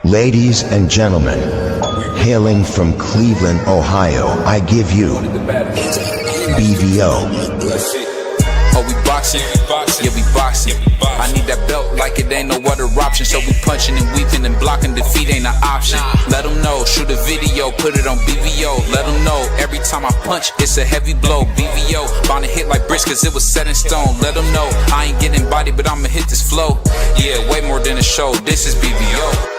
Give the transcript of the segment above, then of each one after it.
Ladies and gentlemen, hailing from Cleveland, Ohio, I give you BVO. Oh, we boxing? Yeah, we boxing. I need that belt like it ain't no other option. So we punching and weaving and blocking. Defeat ain't an option. Let them know. Shoot a video, put it on BVO. Let them know. Every time I punch, it's a heavy blow. BVO, bound to hit like bricks cause it was set in stone. Let them know. I ain't getting body, but I'ma hit this flow. Yeah, way more than a show. This is BVO.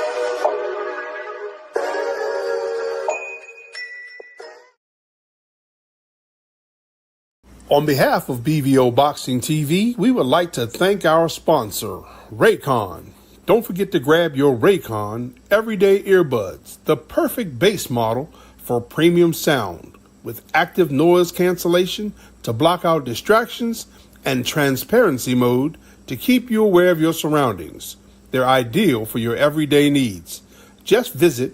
On behalf of BVO Boxing TV, we would like to thank our sponsor, Raycon. Don't forget to grab your Raycon Everyday Earbuds, the perfect bass model for premium sound, with active noise cancellation to block out distractions and transparency mode to keep you aware of your surroundings. They're ideal for your everyday needs. Just visit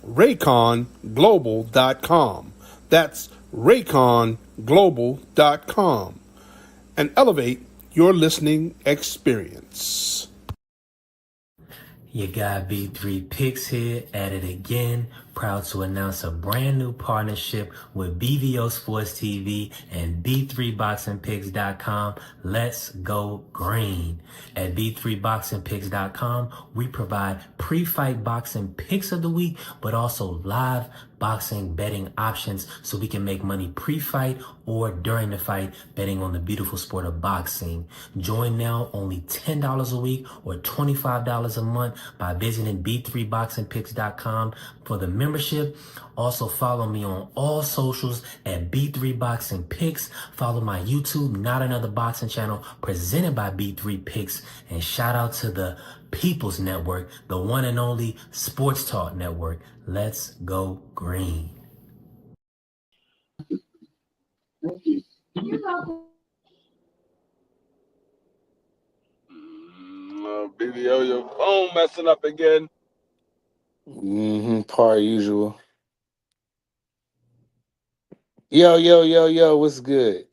rayconglobal.com. That's rayconglobal.com and elevate your listening experience. You got B3 Picks here at it again. Proud to announce a brand new partnership with BVO Sports TV and B3BoxingPicks.com. Let's go green. At B3BoxingPicks.com, we provide pre-fight boxing picks of the week, but also live boxing betting options so we can make money pre-fight or during the fight betting on the beautiful sport of boxing. Join now, only $10 a week or $25 a month by visiting B3BoxingPicks.com for the membership. Also follow me on all socials at B3 Boxing Picks. Follow my YouTube, Not Another Boxing channel, presented by B3 Picks. And shout out to the People's Network, the one and only Sports Talk Network. Let's go green. BBO, your phone messing up again. Per usual. Yo, what's good?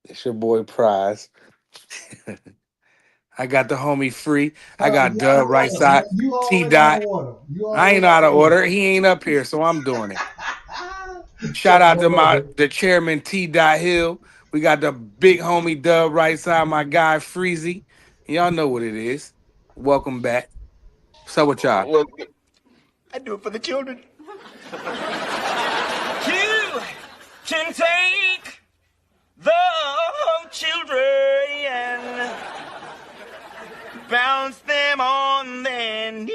It's your boy Prize. I got the homie Free. I got Dub right side. T Dot. I ain't out of order. He ain't up here, so I'm doing it. Shout out to the chairman T Dot Hill. We got the big homie Dub right side, my guy Freezy. Y'all know what it is. Welcome back. What's up with y'all? I do it for the children. You can take the children and bounce them on their knees.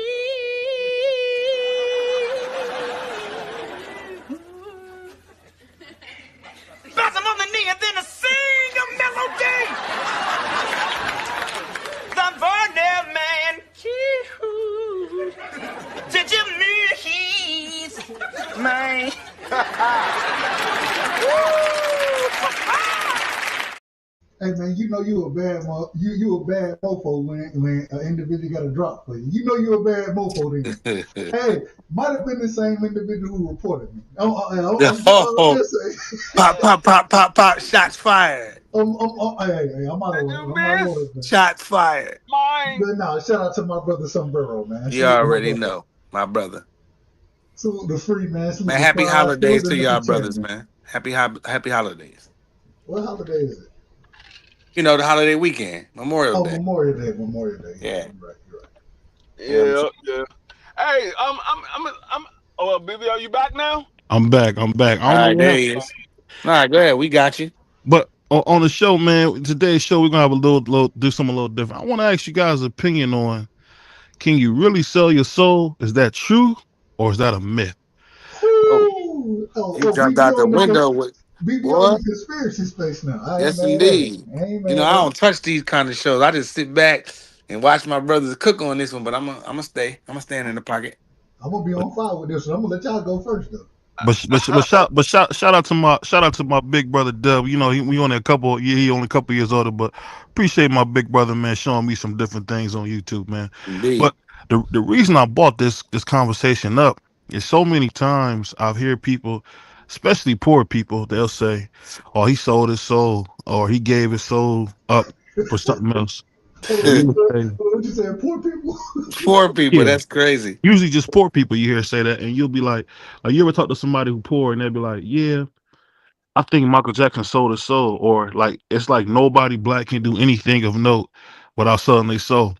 Bounce them on the knee and then sing a melody. The Varnell man, did you mean he's mine? Hey man, you know you a bad you a bad mofo when an individual got a drop for you. You know you a bad mofo then. Hey, might have been the same individual who reported me. Pop, shots fired. I'm out of order. Shots fired. But no, shout out to my brother Sombrero, man. You already know, my brother. Salute the Free, man. Man, happy holidays to y'all brothers, man. Happy holidays. What holiday is it? You know, the holiday weekend, Memorial Day. Memorial Day. Yeah. You're right. Yeah. Hey, BB, are you back now? I'm back. All right, there he is. All right, go ahead. We got you. But on the show, man, today's show, we're going to have do something a little different. I want to ask you guys' opinion on, can you really sell your soul? Is that true or is that a myth? You jumped out the window with... We be on the conspiracy space now. Yes, indeed. You know, I don't touch these kind of shows. I just sit back and watch my brothers cook on this one. But I'm gonna stay. I'm gonna stand in the pocket. I'm gonna be on fire with this one. I'm gonna let y'all go first though. But shout out to my big brother Dub. You know, he only a couple years older, but appreciate my big brother, man, showing me some different things on YouTube, man. Indeed. But the reason I brought this conversation up is so many times I've heard people, especially poor people, they'll say, "Oh, he sold his soul," or "He gave his soul up for something else." What you saying? Poor people? Poor people. Yeah. That's crazy. Usually just poor people you hear say that, and you'll be like, you ever talk to somebody who poor, and they'll be like, yeah, I think Michael Jackson sold his soul, or like it's like nobody black can do anything of note without selling their soul.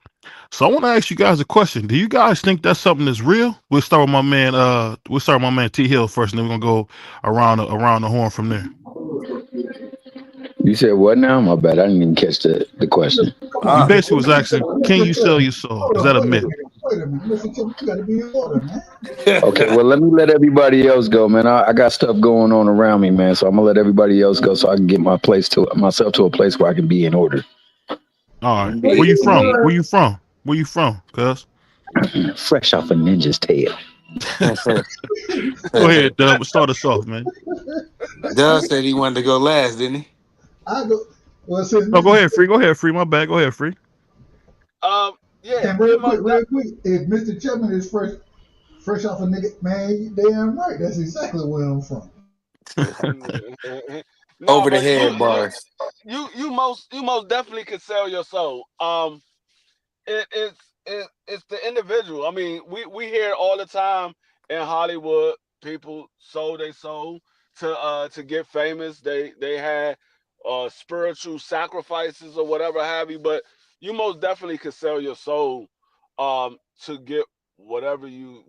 So I want to ask you guys a question. Do you guys think that's something that's real? We'll start with my man. We'll start with my man T Hill first, and then we're gonna go around the horn from there. You said what now? My bad. I didn't even catch the question. Come You on, Ah, basically was Mr. asking, can you sell your soul? Hold Is on, that a wait a myth? minute. Wait a minute. Mr. Tim, you got to be in order, man. Okay, well, let me let everybody else go, man. I got stuff going on around me, man. So I'm gonna let everybody else go so I can get myself to a place where I can be in order. All right. Where indeed, you from? indeed. Where you from? Where you from? Cuz. Fresh off a ninja's tail. Go ahead, Dub. Start us off, man. Doug said he wanted to go last, didn't he? I go. Well, since No, go Mr. ahead, Free. Go ahead, Free. My bad. Go ahead, Free. Yeah, And you real quick, if Mr. Chapman is fresh off a nigga, man, you damn right. That's exactly where I'm from. no, Over the but head bars. you most definitely could sell your soul. It's the individual. I mean, we hear it all the time in Hollywood. People sold their soul to get famous. They had spiritual sacrifices or whatever have you. But you most definitely could sell your soul to get whatever you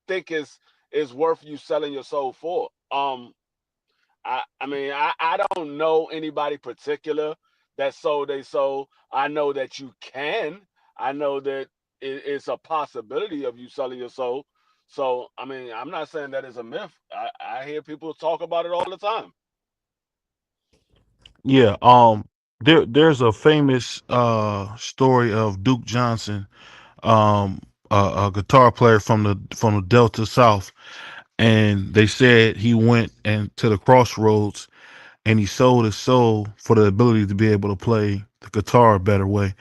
think is worth you selling your soul for. I mean, I don't know anybody particular that sold their soul. I know that you can. I know that it's a possibility of you selling your soul. So, I mean, I'm not saying that is a myth. I hear people talk about it all the time. Yeah. There's a famous story of Duke Johnson, a guitar player from the Delta South, and they said he went and to the crossroads and he sold his soul for the ability to be able to play the guitar a better way.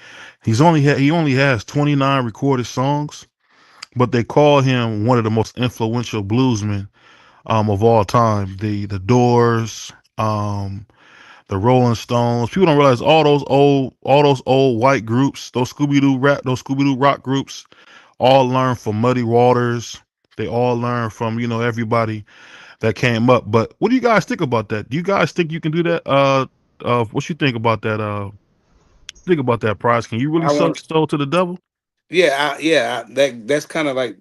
He only has 29 recorded songs, but they call him one of the most influential bluesmen of all time. The Doors, the Rolling Stones. People don't realize all those old white groups, those Scooby Doo rock groups, all learned from Muddy Waters. They all learned from everybody that came up. But what do you guys think about that? Do you guys think you can do that? What you think about that? Think about that, Prize. Can you really I sell your want. soul to the devil? That's kind of like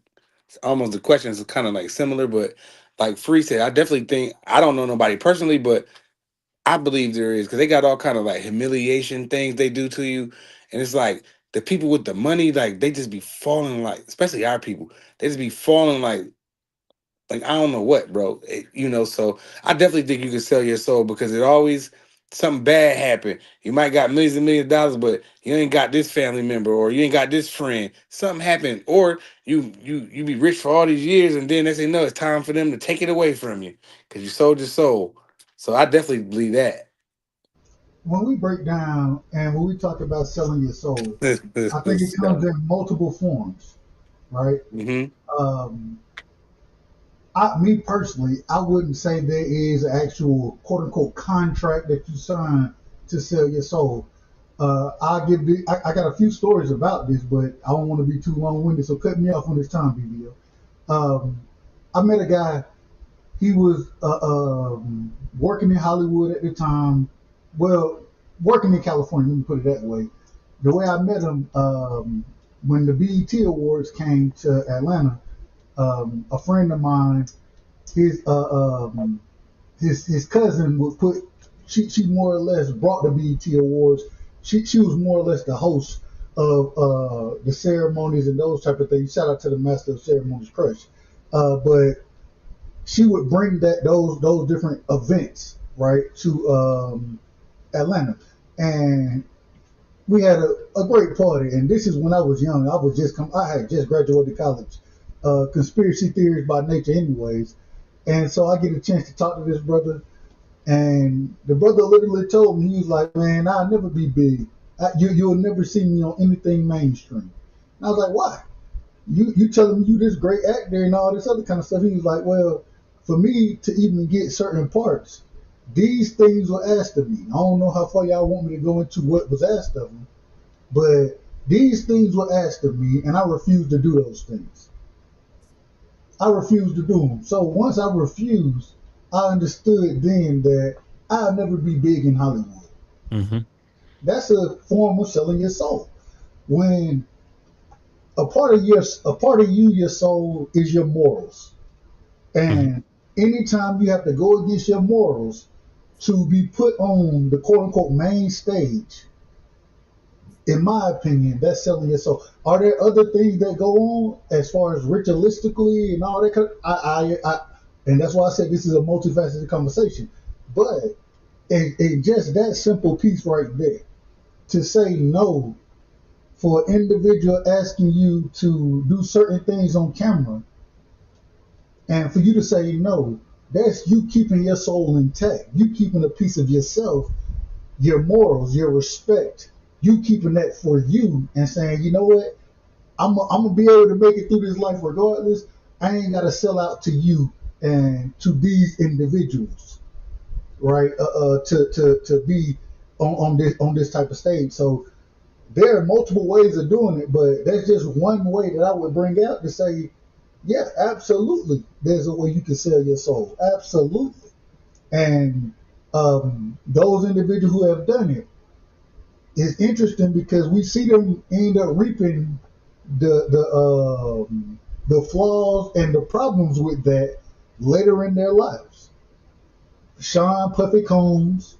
almost the questions are kind of like similar, but like Free said, I definitely think I don't know nobody personally, but I believe there is because they got all kind of like humiliation things they do to you, and it's like the people with the money, like they just be falling like, especially our people, they just be falling like I don't know what, bro. So I definitely think you can sell your soul because it always something bad happen. You might got millions and millions of dollars, but you ain't got this family member or you ain't got this friend. Something happened, or you be rich for all these years, and then they say no, it's time for them to take it away from you because you sold your soul. So I definitely believe that. When we break down and when we talk about selling your soul, I think it comes So, in multiple forms, right? hmm Um, me personally, I wouldn't say there is an actual quote unquote contract that you sign to sell your soul. I got a few stories about this, but I don't want to be too long winded, so cut me off when it's time, BBO. I met a guy. He was working in Hollywood at the time. Well, working in California. Let me put it that way. The way I met him, when the BET Awards came to Atlanta, a friend of mine, his his cousin would put. She more or less brought the BET Awards. She was more or less the host of the ceremonies and those type of things. Shout out to the master of ceremonies, Crush. But she would bring those different events right to Atlanta, and we had a great party. And this is when I was young. I had just graduated college. Conspiracy theories by nature, anyways. And so I get a chance to talk to this brother, and the brother literally told me, he was like, "Man, I'll never be big. You'll never see me on anything mainstream." And I was like, "Why? You telling me you this great actor and all this other kind of stuff?" He was like, "Well, for me to even get certain parts, these things were asked of me. I don't know how far y'all want me to go into what was asked of me, But these things were asked of me, and I refused to do those things. I refused to do them. So once I refused, I understood then that I'll never be big in Hollywood. Mm-hmm. That's a form of selling your soul. When a part of you, your soul, is your morals. Mm-hmm. And anytime you have to go against your morals to be put on the quote unquote main stage, in my opinion, that's selling your soul. Are there other things that go on as far as ritualistically and all that? And that's why I said this is a multifaceted conversation. But it just that simple piece right there to say no for an individual asking you to do certain things on camera, and for you to say no, that's you keeping your soul intact. You keeping a piece of yourself, your morals, your respect. You keeping that for you and saying, you know what, I'm gonna be able to make it through this life regardless. I ain't gotta sell out to you and to these individuals, right? To be on this type of stage. So there are multiple ways of doing it, but that's just one way that I would bring out to say, yeah, absolutely. There's a way you can sell your soul. Absolutely. And those individuals who have done it, it's interesting because we see them end up reaping the flaws and the problems with that later in their lives. Sean Puffy Combs,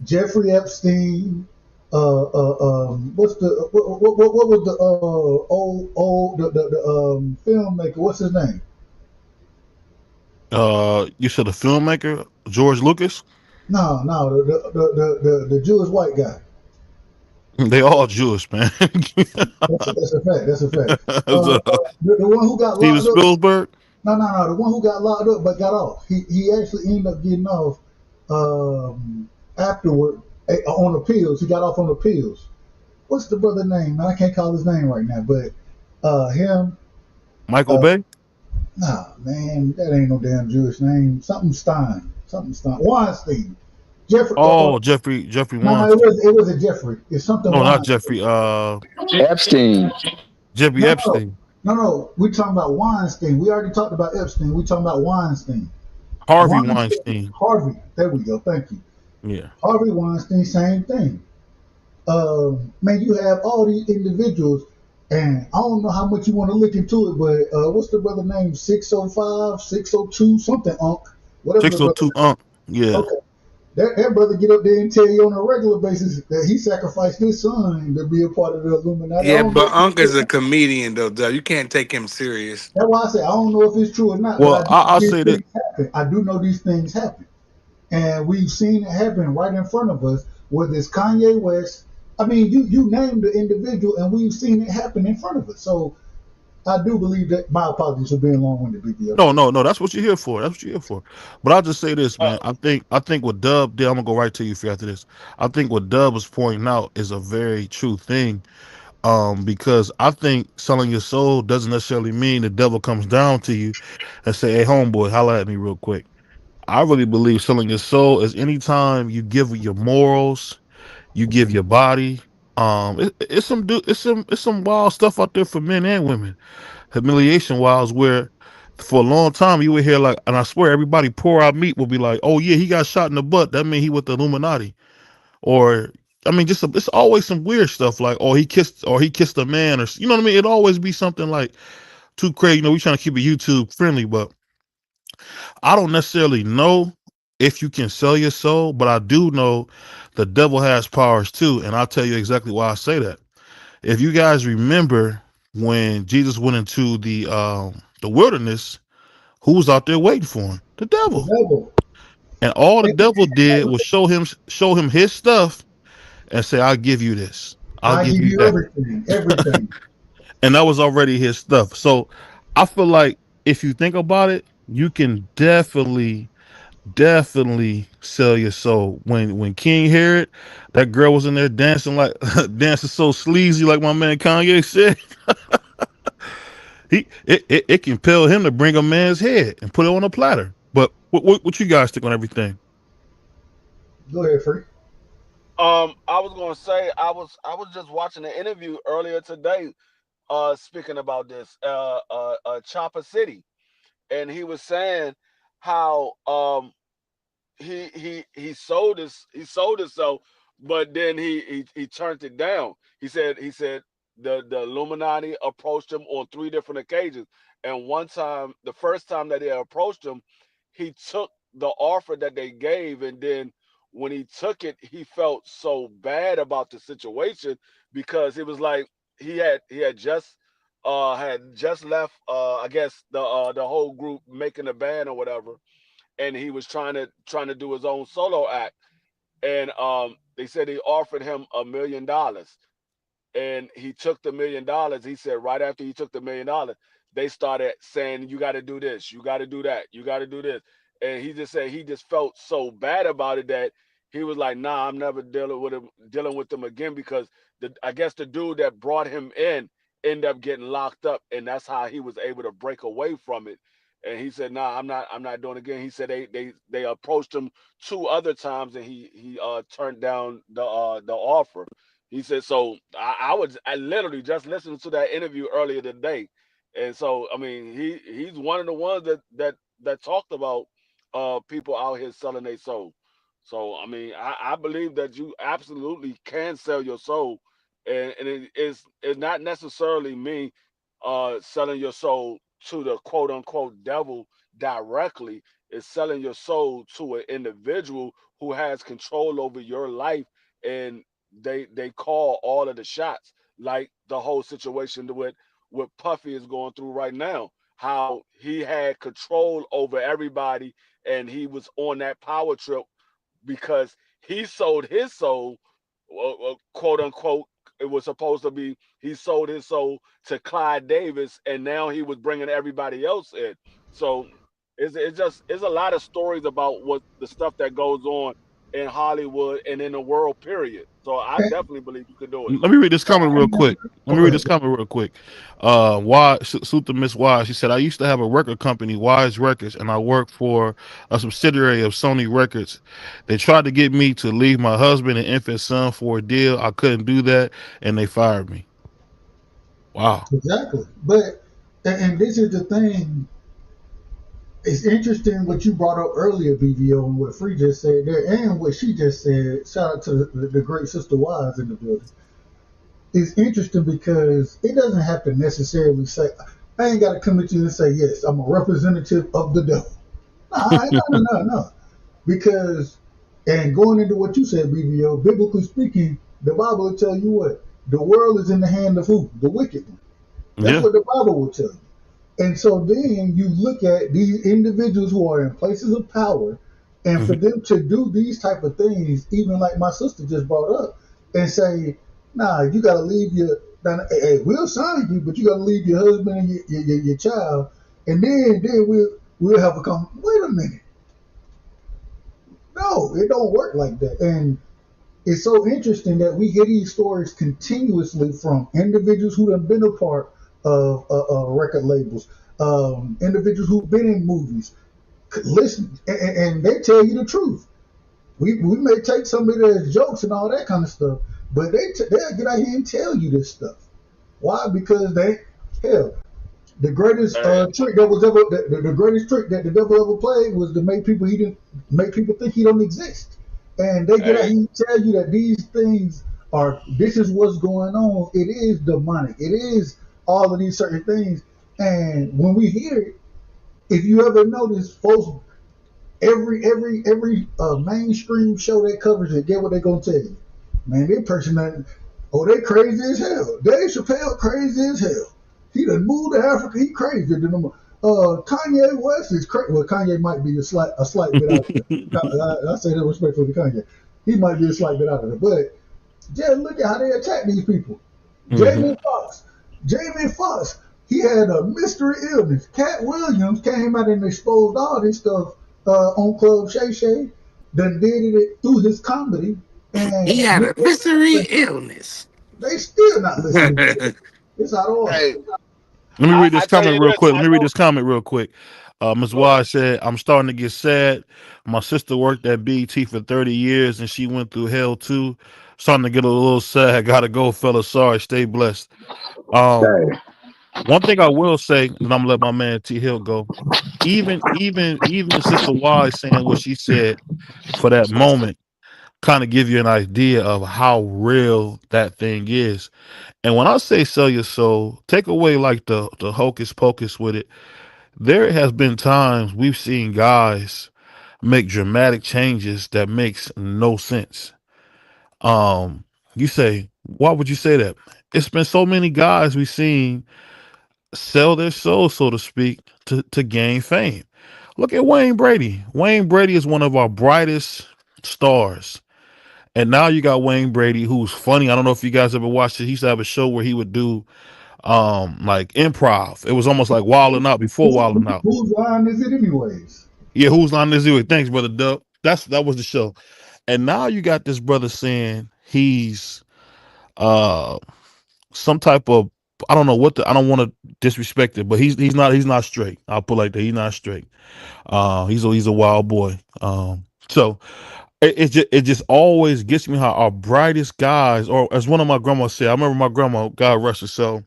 Jeffrey Epstein, what's the what was the old the filmmaker? What's his name? You said a filmmaker, George Lucas. No, the Jewish white guy. They all Jewish, man. That's a fact. That's a fact. It's, The one who got Steven locked up. Spielberg. No. The one who got locked up but got off. He actually ended up getting off afterward on appeals. He got off on appeals. What's the brother name? Man, I can't call his name right now, but him. Michael Uh, Bay. nah, man, that ain't no damn Jewish name. Something Stein. Something Stein. Weinstein. Jeffrey. Oh, Jeffrey No, Weinstein. it was a Jeffrey. It's something No, not Weinstein. Jeffrey. Epstein. Jeffrey No, no, Epstein. no. We talking about Weinstein. We already talked about Epstein. We talking about Weinstein. Harvey Weinstein, Weinstein. Harvey. There we go. Thank you. Yeah. Harvey Weinstein, same thing. Man, you have all these individuals, and I don't know how much you want to look into it, but what's the brother name? 605, 602, something, Unc. Whatever the brother 602 name. Unc. Yeah. Okay. That brother get up there and tell you on a regular basis that he sacrificed his son to be a part of the Illuminati. I Yeah, don't know but if it's Unc true. is a comedian though, Dub. You can't take him serious. That's why I say I don't know if it's true or not, but I Well, do know I'll these say that. things happen. I do know these things happen. And we've seen it happen right in front of us, whether it's Kanye West. I mean, you named the individual, and we've seen it happen in front of us. So I do believe that. My apologies for being long-winded, BBL. No. That's what you're here for. That's what you're here for. But I'll just say this, Uh, man. I think what Dub did. I'm gonna go right to you for after this. I think what Dub was pointing out is a very true thing. Because I think selling your soul doesn't necessarily mean the devil comes down to you and say, "Hey, homeboy, holla at me real quick." I really believe selling your soul is anytime you give your morals, you give your body. It's some wild stuff out there for men and women. Humiliation wise, where for a long time you would hear like, and I swear everybody pour out meat will be like, "Oh yeah, he got shot in the butt. That means he with the Illuminati." Or I mean, it's always some weird stuff like, "Oh, he kissed a man," or you know what I mean. It always be something like too crazy. You know, we trying to keep it YouTube friendly, but I don't necessarily know if you can sell your soul, but I do know the devil has powers too, and I'll tell you exactly why I say that. If you guys remember when Jesus went into the wilderness, who was out there waiting for him? The The devil. devil. And all the And devil did was show him his stuff and say, "I'll give you this. I'll I give give you you that." everything, everything. And that was already his stuff. So I feel like if you think about it, you can definitely sell your soul. When King Herod, that girl was in there dancing like dancing so sleazy, like my man Kanye said, it compelled him to bring a man's head and put it on a platter. But what you guys think on everything? Go ahead, Free. I was gonna say I was just watching an interview earlier today, speaking about this, Chopper City, and he was saying how he sold himself, but then he turned it down. He said the Illuminati approached him on three different occasions, and one time, the first time that they approached him, he took the offer that they gave, and then when he took it, he felt so bad about the situation because it was like he had just left, I guess the whole group making a band or whatever, and he was trying to do his own solo act, and they said he offered him $1 million, and he took the $1 million. He said right after he took the $1 million, they started saying, you got to do this, you got to do that, you got to do this, and he just said he just felt so bad about it that he was like, nah, I'm never dealing with them again, because I guess the dude that brought him in ended up getting locked up, and that's how he was able to break away from it. And he said, nah, I'm not doing it again. He said they approached him two other times, and he turned down the offer. He said, so I literally just listened to that interview earlier today. And so, I mean, he's one of the ones that talked about people out here selling their soul. So, I mean, I believe that you absolutely can sell your soul, and it's not necessarily me selling your soul to the quote unquote devil directly. It's selling your soul to an individual who has control over your life, and they call all of the shots, like the whole situation with what Puffy is going through right now, how he had control over everybody, and he was on that power trip because he sold his soul, quote unquote. It was supposed to be he sold his soul to Clyde Davis, and now he was bringing everybody else in. So it's a lot of stories about what the stuff that goes on in Hollywood and in the world. Period. So I definitely believe you could do it. Let me read this comment real quick. Let me read Okay. this comment real quick. Why Suta Miss Wise? She said, I used to have a record company, Wise Records, and I worked for a subsidiary of Sony Records. They tried to get me to leave my husband and infant son for a deal. I couldn't do that, and they fired me. Wow. Exactly. But and this is the thing. It's interesting what you brought up earlier, BVO, and what Free just said there, and what she just said. Shout out to the great sister Wise in the building. It's interesting because it doesn't have to necessarily say, I ain't got to come at you and say, yes, I'm a representative of the devil. No. Because, and going into what you said, BVO, biblically speaking, the Bible will tell you what? The world is in the hand of who? The wicked one. That's Yeah. what the Bible will tell you. And so then you look at these individuals who are in places of power, and for Mhm. them to do these type of things, even like my sister just brought up, and say, nah, you got to leave your, hey, we'll sign you, but you got to leave your husband and your child, and then we'll have a come. Wait a minute, no, it don't work like that. And it's so interesting that we hear these stories continuously from individuals who have been a part of record labels, individuals who've been in movies. Listen, and they tell you the truth. We may take some of it as jokes and all that kind of stuff, but they'll get out here and tell you this stuff. Why? Because hell, the greatest Hey, trick that was ever the greatest trick that the devil ever played was to make people think he don't exist. And they get out hey, here and tell you that these things are this is what's going on. It is demonic. It is all of these certain things. And when we hear it, if you ever notice, folks, every mainstream show that covers it, get what they gonna tell you. Man, that person they crazy as hell. Dave Chappelle crazy as hell. He done moved to Africa. He crazy. Kanye West is crazy. Well, Kanye might be a slight bit out there. I say that respectfully to Kanye. He might be a slight bit out of there. But just look at how they attack these people. Mhm. Jamie Foxx. Jamie Foxx. He had a mystery illness. Cat Williams came out and exposed all this stuff on Club Shay Shay. Then did it through his comedy. He And had a mystery illness. they still not listening to it. It's out of order. hey. Let me read I this tell you comment real this. quick. Let I me read know. this comment real quick. Ms. Go ahead. Wise said, I'm starting to get sad. My sister worked at BET for 30 years and she went through hell too. Starting to get a little sad. Gotta go, fella. Sorry. Stay blessed. Um, Hey, One thing I will say, and I'm gonna let my man T Hill go. Even Sister Wise saying what she said for that moment kind of give you an idea of how real that thing is. And when I say sell your soul, take away like the hocus pocus with it. There has been times we've seen guys make dramatic changes that makes no sense. You say, why would you say that? It's been so many guys we've seen sell their soul, so to speak, to gain fame. Look at Wayne Brady. Wayne Brady is one of our brightest stars. And now you got Wayne Brady, who's funny. I don't know if you guys ever watched it. He used to have a show where he would do like improv. It was almost like Wilding Out before Wilding Out. Whose line is it, anyways? Yeah, who's on this? Thanks, brother Dub. That was the show. And now you got this brother saying he's uh some type of, I don't know what I don't want to disrespect it, but he's not straight. I'll put it like that. He's not straight. He's a wild boy. So it just always gets me how our brightest guys, or as one of my grandmas said, I remember my grandma, God rest her soul,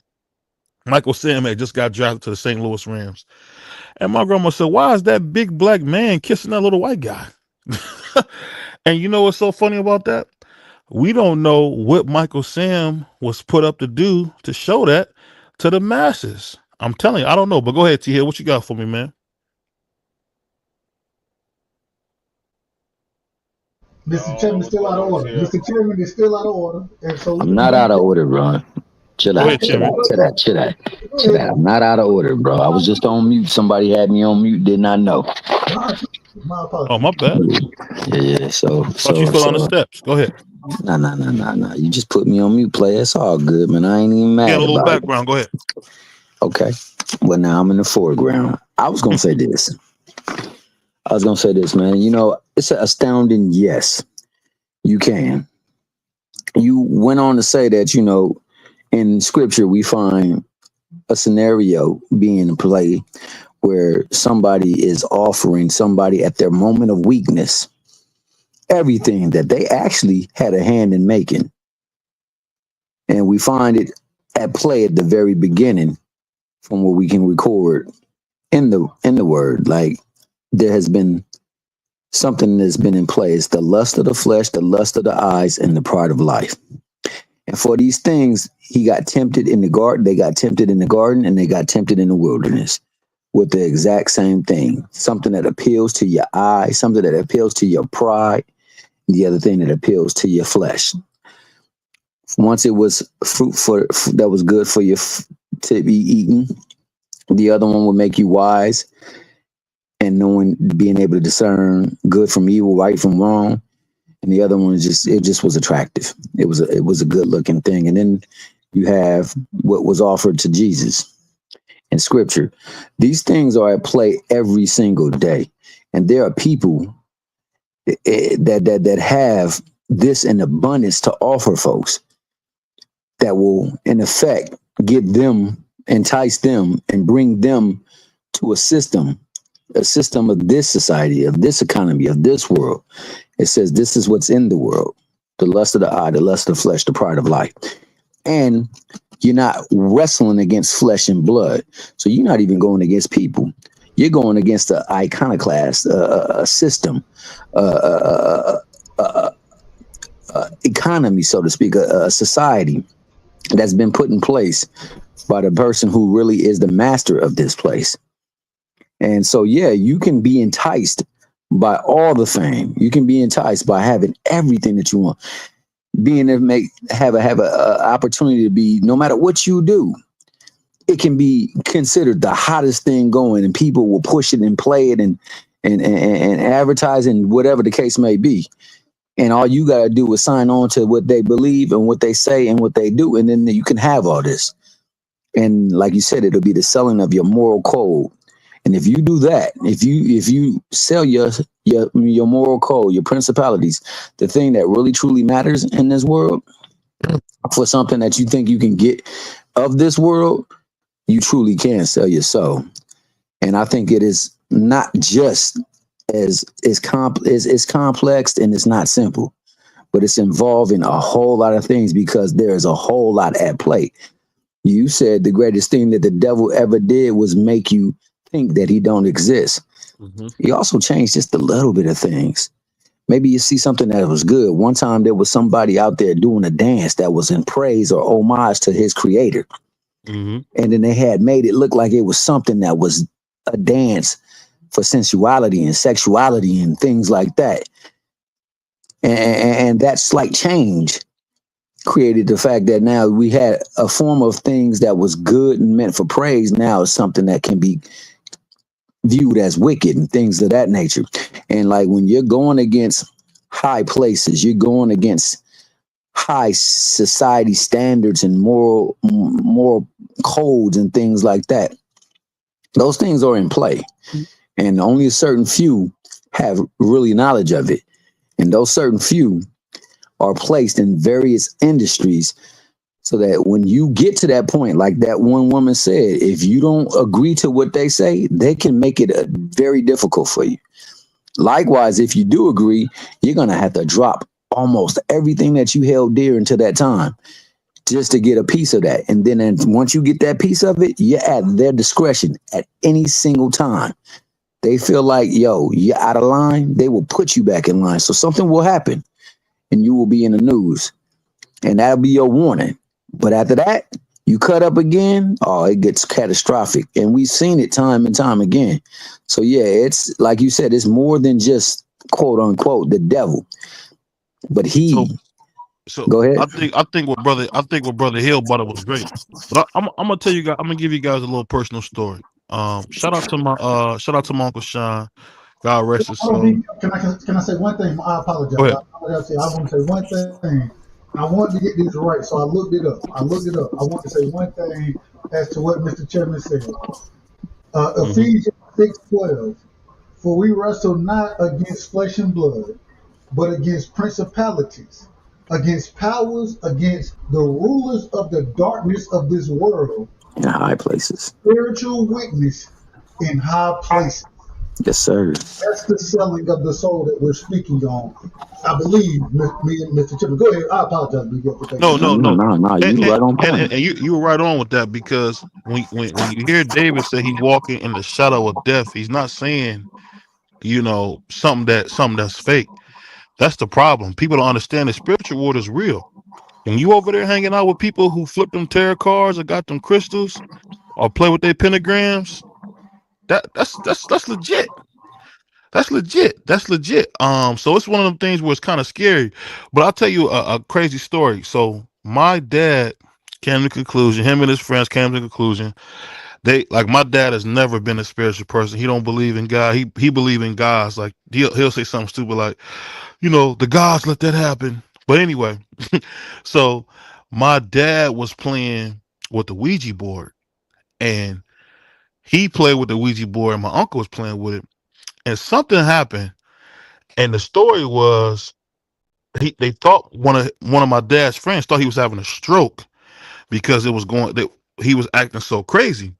Michael Sam had just got drafted to the St. Louis Rams. And my grandma said, why is that big black man kissing that little white guy? And you know what's so funny about that? We don't know what Michael Sam was put up to do to show that to the masses. I'm telling you, I don't know. But go ahead, T. Hill. What you got for me, man? Mr. Chairman is What's still going out of on, order. Tia? Mr. Chairman is still out of order. And so I'm not out of order, Ron. Chill Go ahead, out, chill Chairman. out, chill out, chill out, chill out. I'm not out of order, bro. I was just on mute. Somebody had me on mute. Did not know. My Oh, apologies. my bad. Yeah. Thought you still on the steps. Go ahead. Nah. You just put me on mute, player. It's all good, man. I ain't even Get a mad little about it. background. Go ahead. Okay. Well, now I'm in the foreground. I was gonna say this. Man. You know, it's an astounding yes. You can. You went on to say that, you know, in scripture we find a scenario being played where somebody is offering somebody at their moment of weakness everything that they actually had a hand in making. And we find it at play at the very beginning from what we can record in the word. Like there has been something that's been in play. It's the lust of the flesh, the lust of the eyes, and the pride of life. And for these things, he got tempted in the garden. They got tempted in the garden, and they got tempted in the wilderness with the exact same thing. Something that appeals to your eye, something that appeals to your pride, the other thing that appeals to your flesh. Once it was fruit that was good for you to be eaten, the other one would make you wise and knowing, being able to discern good from evil, right from wrong. And the other one is just was attractive. It was a good looking thing. And then you have what was offered to Jesus in scripture. These things are at play every single day. And there are people that have this in abundance to offer folks that will, in effect, entice them, and bring them to a system of this society, of this economy, of this world. It says this is what's in the world: the lust of the eye, the lust of the flesh, the pride of life. And you're not wrestling against flesh and blood. So you're not even going against people. You're going against an iconoclast, a system, economy, so to speak, a society that's been put in place by the person who really is the master of this place. And so, yeah, you can be enticed by all the fame. You can be enticed by having everything that you want. Being to have a opportunity to be, no matter what you do, it can be considered the hottest thing going, and people will push it and play it and advertise and whatever the case may be. And all you got to do is sign on to what they believe and what they say and what they do, and then you can have all this. And like you said, it'll be the selling of your moral code. And if you do that, if you sell your moral code, your principalities, the thing that really truly matters in this world, for something that you think you can get of this world, you truly can sell your soul. And I think it is not just as complex, and it's not simple, but it's involving a whole lot of things because there's a whole lot at play. You said the greatest thing that the devil ever did was make you think that he don't exist. Mm-hmm. He also changed just a little bit of things. Maybe you see something that was good. One time there was somebody out there doing a dance that was in praise or homage to his creator. Mm-hmm. And then they had made it look like it was something that was a dance for sensuality and sexuality and things like that. And that slight change created the fact that now we had a form of things that was good and meant for praise. Now is something that can be viewed as wicked and things of that nature. And like when you're going against high places, you're going against high society standards and moral codes and things like that. Those things are in play, and only a certain few have really knowledge of it. And those certain few are placed in various industries so that when you get to that point, like that one woman said, if you don't agree to what they say, they can make it very difficult for you. Likewise, if you do agree, you're going to have to drop almost everything that you held dear until that time just to get a piece of that. And then once you get that piece of it, you're at their discretion at any single time. They feel like, yo, you're out of line, they will put you back in line. So something will happen and you will be in the news. And that'll be your warning. But after that, you cut up again, oh, it gets catastrophic. And we've seen it time and time again. So yeah, it's like you said, it's more than just quote unquote the devil. But so go ahead. I think what brother Hill brought up was great. But I'm gonna tell you guys, I'm gonna give you guys a little personal story. Shout out to my Uncle Sean. God rest his soul. Can I say one thing? I apologize. Go ahead. I want to say one thing. I wanted to get this right, so I looked it up. I want to say one thing as to what Mr. Chairman said. Ephesians 6:12. For we wrestle not against flesh and blood, but against principalities, against powers, against the rulers of the darkness of this world, In high places. spiritual witness in high places. Yes, sir. That's the selling of the soul that we're speaking on. I believe, me and Mr. Chipper. Go ahead. I apologize. No. You right on point. And you were right on with that, because when you hear David say he's walking in the shadow of death, he's not saying, something that's fake. That's the problem. People don't understand the spiritual world is real. When you over there hanging out with people who flip them tarot cards or got them crystals or play with their pentagrams, that's legit. That's legit. That's legit. So it's one of them things where it's kind of scary. But I'll tell you a crazy story. So my dad came to the conclusion, him and his friends came to the conclusion. My dad has never been a spiritual person. He don't believe in God. He believe in gods. Like he'll say something stupid like, the gods let that happen. But anyway, so my dad was playing with the Ouija board, and he played with the Ouija board, and my uncle was playing with it, and something happened. And the story was they thought one of my dad's friends thought he was having a stroke because he was acting so crazy.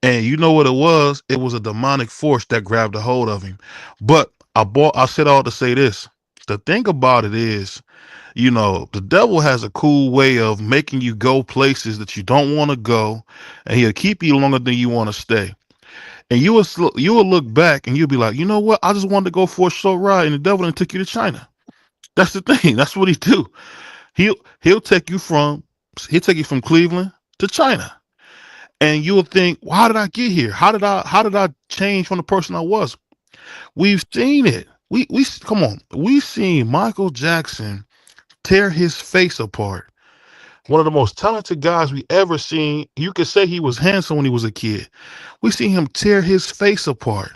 And you know what it was? It was a demonic force that grabbed a hold of him. But I said all to say this. The thing about it is, the devil has a cool way of making you go places that you don't want to go, and he'll keep you longer than you want to stay. And you will look back and you'll be like, you know what? I just wanted to go for a short ride, and the devil done took you to China. That's the thing. That's what he do. He'll take you from Cleveland to China, and you'll think, well, how did I get here? How did I change from the person I was? We've seen it. We come on. We've seen Michael Jackson tear his face apart. One of the most talented guys we ever seen. You could say he was handsome when he was a kid. We seen him tear his face apart.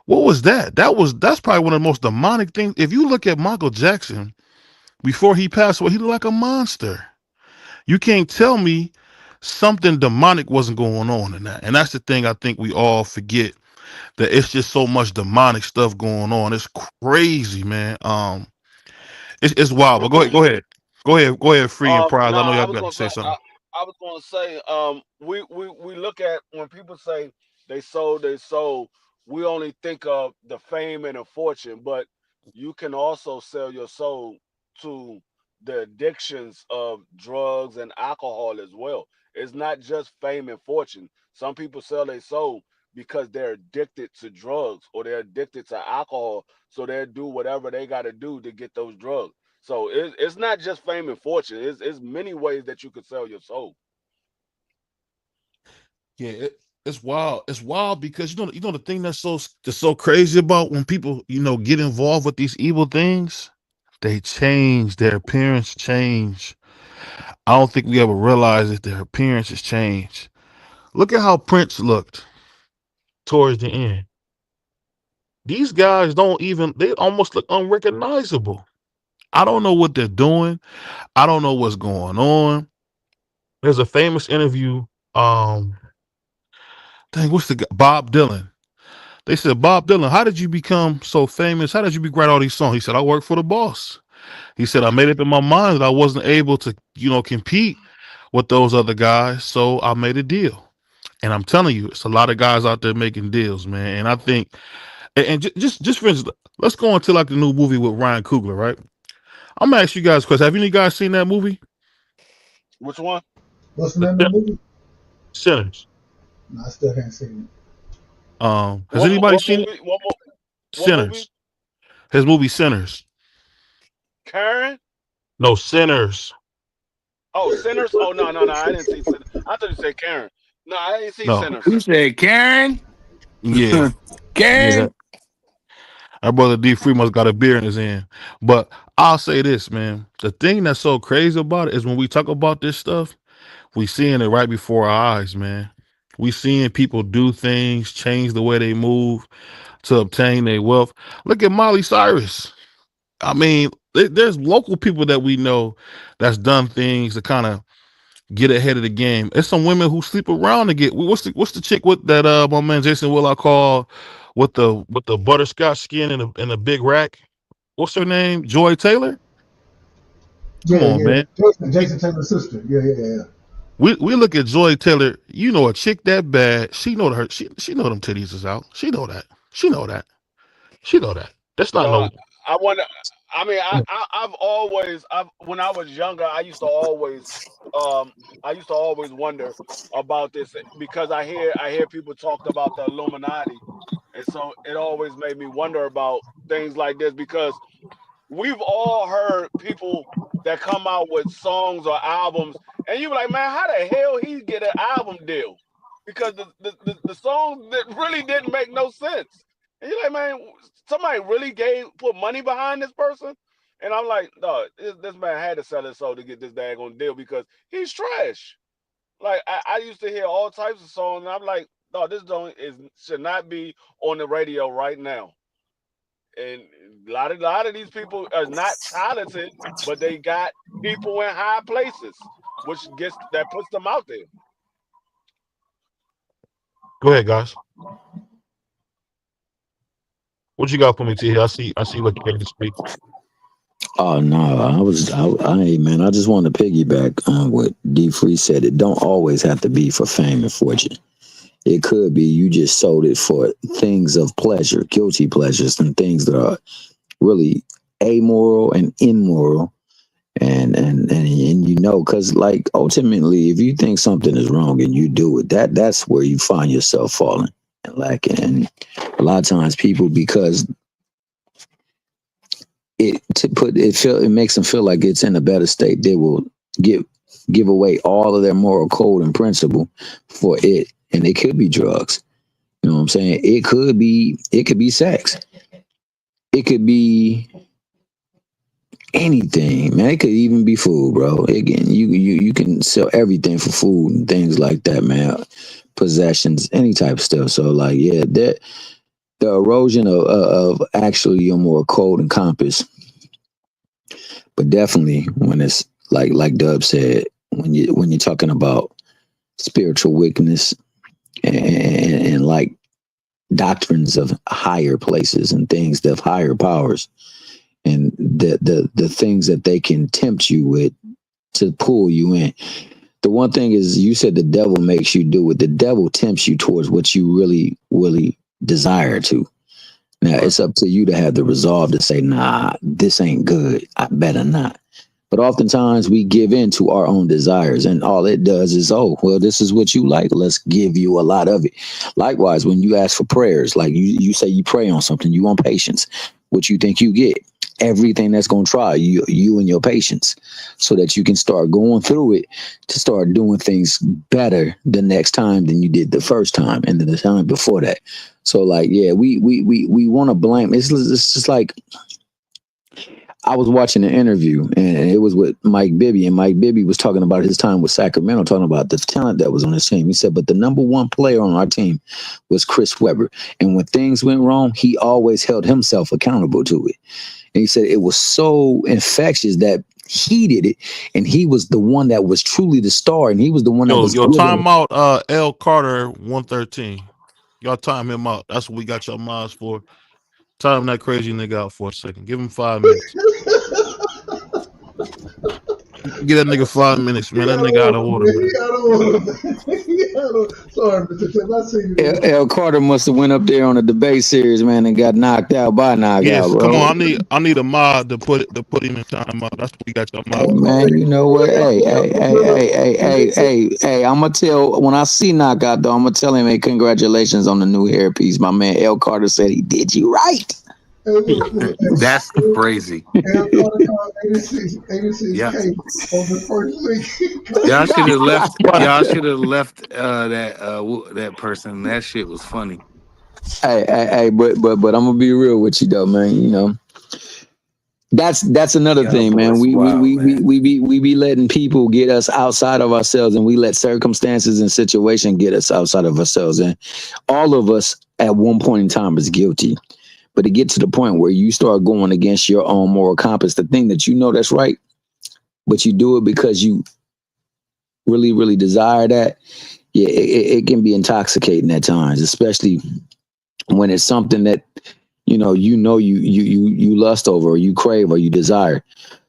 What was that? That's probably one of the most demonic things. If you look at Michael Jackson before he passed away, he looked like a monster. You can't tell me something demonic wasn't going on in that. And that's the thing I think we all forget, that it's just so much demonic stuff going on. It's crazy, man. It's wild. But go ahead. Free and prize. No, I know I y'all was got gonna to say say something. I was gonna say, we look at when people say they sold, we only think of the fame and the fortune, but you can also sell your soul to the addictions of drugs and alcohol as well. It's not just fame and fortune. Some people sell their soul because they're addicted to drugs or they're addicted to alcohol, so they'll do whatever they got to do to get those drugs. So it's not just fame and fortune. It's many ways that you could sell your soul. Yeah, it's wild. It's wild because you know the thing that's so crazy about when people get involved with these evil things, they change. Their appearance change. I don't think we ever realize that their appearance has changed. Look at how Prince looked towards the end. These guys don't even. They almost look unrecognizable. I don't know what they're doing. I don't know what's going on. There's a famous interview. Um, dang, what's the guy? Bob Dylan. They said, Bob Dylan, how did you become so famous? How did you write all these songs? He said, I work for the boss. He said, I made up in my mind that I wasn't able to, compete with those other guys. So I made a deal. And I'm telling you, it's a lot of guys out there making deals, man. And I think, just for instance, let's go into like the new movie with Ryan Coogler, right? I'm gonna ask you guys a question. Have any of you guys seen that movie? Which one? What's the The name of the movie? Sinners. No, I still haven't seen Has anybody What seen it? movie? What movie? Sinners. His movie Sinners. Karen? No, Sinners. Oh, Sinners? Oh no, I didn't see Sinners. I thought you said Karen. No, I didn't see No. Sinners. You said Karen? Yeah. Yeah. Karen? Our brother D Free must got a beer in his hand. But I'll say this, man. The thing that's so crazy about it is when we talk about this stuff, we seeing it right before our eyes, man. We seeing people do things, change the way they move to obtain their wealth. Look at Miley Cyrus. I mean, there's local people that we know that's done things to kind of get ahead of the game. There's some women who sleep around to get. What's the chick with that? My man Jason Will I call with the butterscotch skin and a big rack. What's her name? Joy Taylor. Come it. on, Yeah, man. We Jason Taylor's sister. Yeah. we look at Joy Taylor. You know, a chick that bad. She know her. She know them titties is out. She know that. She know that. She know that. That's not So no. I wonder. I mean, I've always, when I was younger, um, I used to always wonder about this because I hear people talked about the Illuminati, and so it always made me wonder about things like this because we've all heard people that come out with songs or albums, and you be like, man, how the hell he get an album deal? Because the songs that really didn't make no sense. And you're like, man, somebody really put money behind this person? And I'm like, no, this man had to sell his soul to get this daggone deal because he's trash. Like I used to hear all types of songs, and I'm like, no, this don't should not be on the radio right now. And a lot of these people are not talented, but they got people in high places, which puts them out there. Go ahead, guys. What you got for me, T? I see you looking ready to speak. Oh no, man. I just want to piggyback on what D Free said. It don't always have to be for fame and fortune. It could be you just sold it for things of pleasure, guilty pleasures, and things that are really amoral and immoral. And because like ultimately, if you think something is wrong and you do it, that's where you find yourself falling and lacking. And a lot of times, people because it makes them feel like it's in a better state, they will give away all of their moral code and principle for it, and it could be drugs. You know what I'm saying? It could be sex. It could be anything, man. It could even be food, bro. Again, you can sell everything for food and things like that, man. Possessions, any type of stuff. So like, yeah, that the erosion of actually your moral code and compass. But definitely when it's like Dub said, when you're talking about spiritual wickedness and like doctrines of higher places and things that have higher powers and the things that they can tempt you with to pull you in. The one thing is, you said the devil makes you do it. The devil tempts you towards what you really, really desire to. Now, it's up to you to have the resolve to say, nah, this ain't good. I better not. But oftentimes we give in to our own desires, and all it does is, oh, well, this is what you like. Let's give you a lot of it. Likewise, when you ask for prayers, like you say you pray on something, you want patience, what you think you get, everything that's going to try you and your patience, so that you can start going through it to start doing things better the next time than you did the first time and then the time before that. So like, yeah, we want to blame. It's just like, I was watching an interview and it was with Mike Bibby, and Mike Bibby was talking about his time with Sacramento, talking about the talent that was on his team. He said, but the number one player on our team was Chris Webber. And when things went wrong, he always held himself accountable to it. And he said it was so infectious that he did it, and he was the one that was truly the star, and he was the one that was Time out, L Carter 113. Y'all time him out. That's what we got your minds for. Time that crazy nigga out for a second. Give him 5 minutes. Give that nigga 5 minutes, man. That nigga out of order, man. Sorry, Mr. Tim. I see you. L Carter must have went up there on a debate series, man, and got knocked out by knockout, Yes, bro. come on. I need a mod to put him in time out. That's what we got your Hey, mind. man, you know what? Hey, I'm gonna tell, when I see knockout though, I'm gonna tell him, hey, congratulations on the new hairpiece. My man L Carter said he did you right. That's crazy. L Carter called 86K Yeah. on the first league. Y'all should have left. Y'all should have left that person. That shit was funny. Hey, but I'm gonna be real with you though, man. You know, that's another Y'all thing, man. boys wild, man. We be letting people get us outside of ourselves, and we let circumstances and situation get us outside of ourselves. And all of us at one point in time is guilty. But to get to the point where you start going against your own moral compass, the thing that you know that's right, but you do it because you really, really desire that, yeah, it can be intoxicating at times, especially when it's something that you lust over, or you crave, or you desire.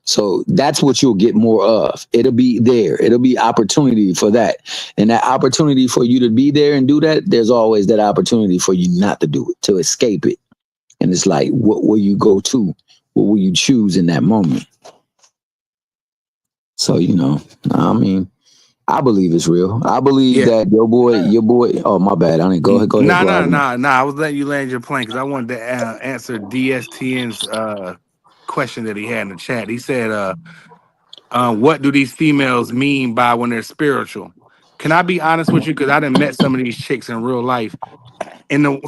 So that's what you'll get more of. It'll be there. It'll be opportunity for that. And that opportunity for you to be there and do that, there's always that opportunity for you not to do it, to escape it. And it's like, what will you go to? What will you choose in that moment? So, I mean, I believe it's real. I believe that your boy, oh, my bad. I didn't go ahead. Nah. I was letting you land your plane because I wanted to answer DSTN's question that he had in the chat. He said, what do these females mean by when they're spiritual? Can I be honest with you? Because I done met some of these chicks in real life. And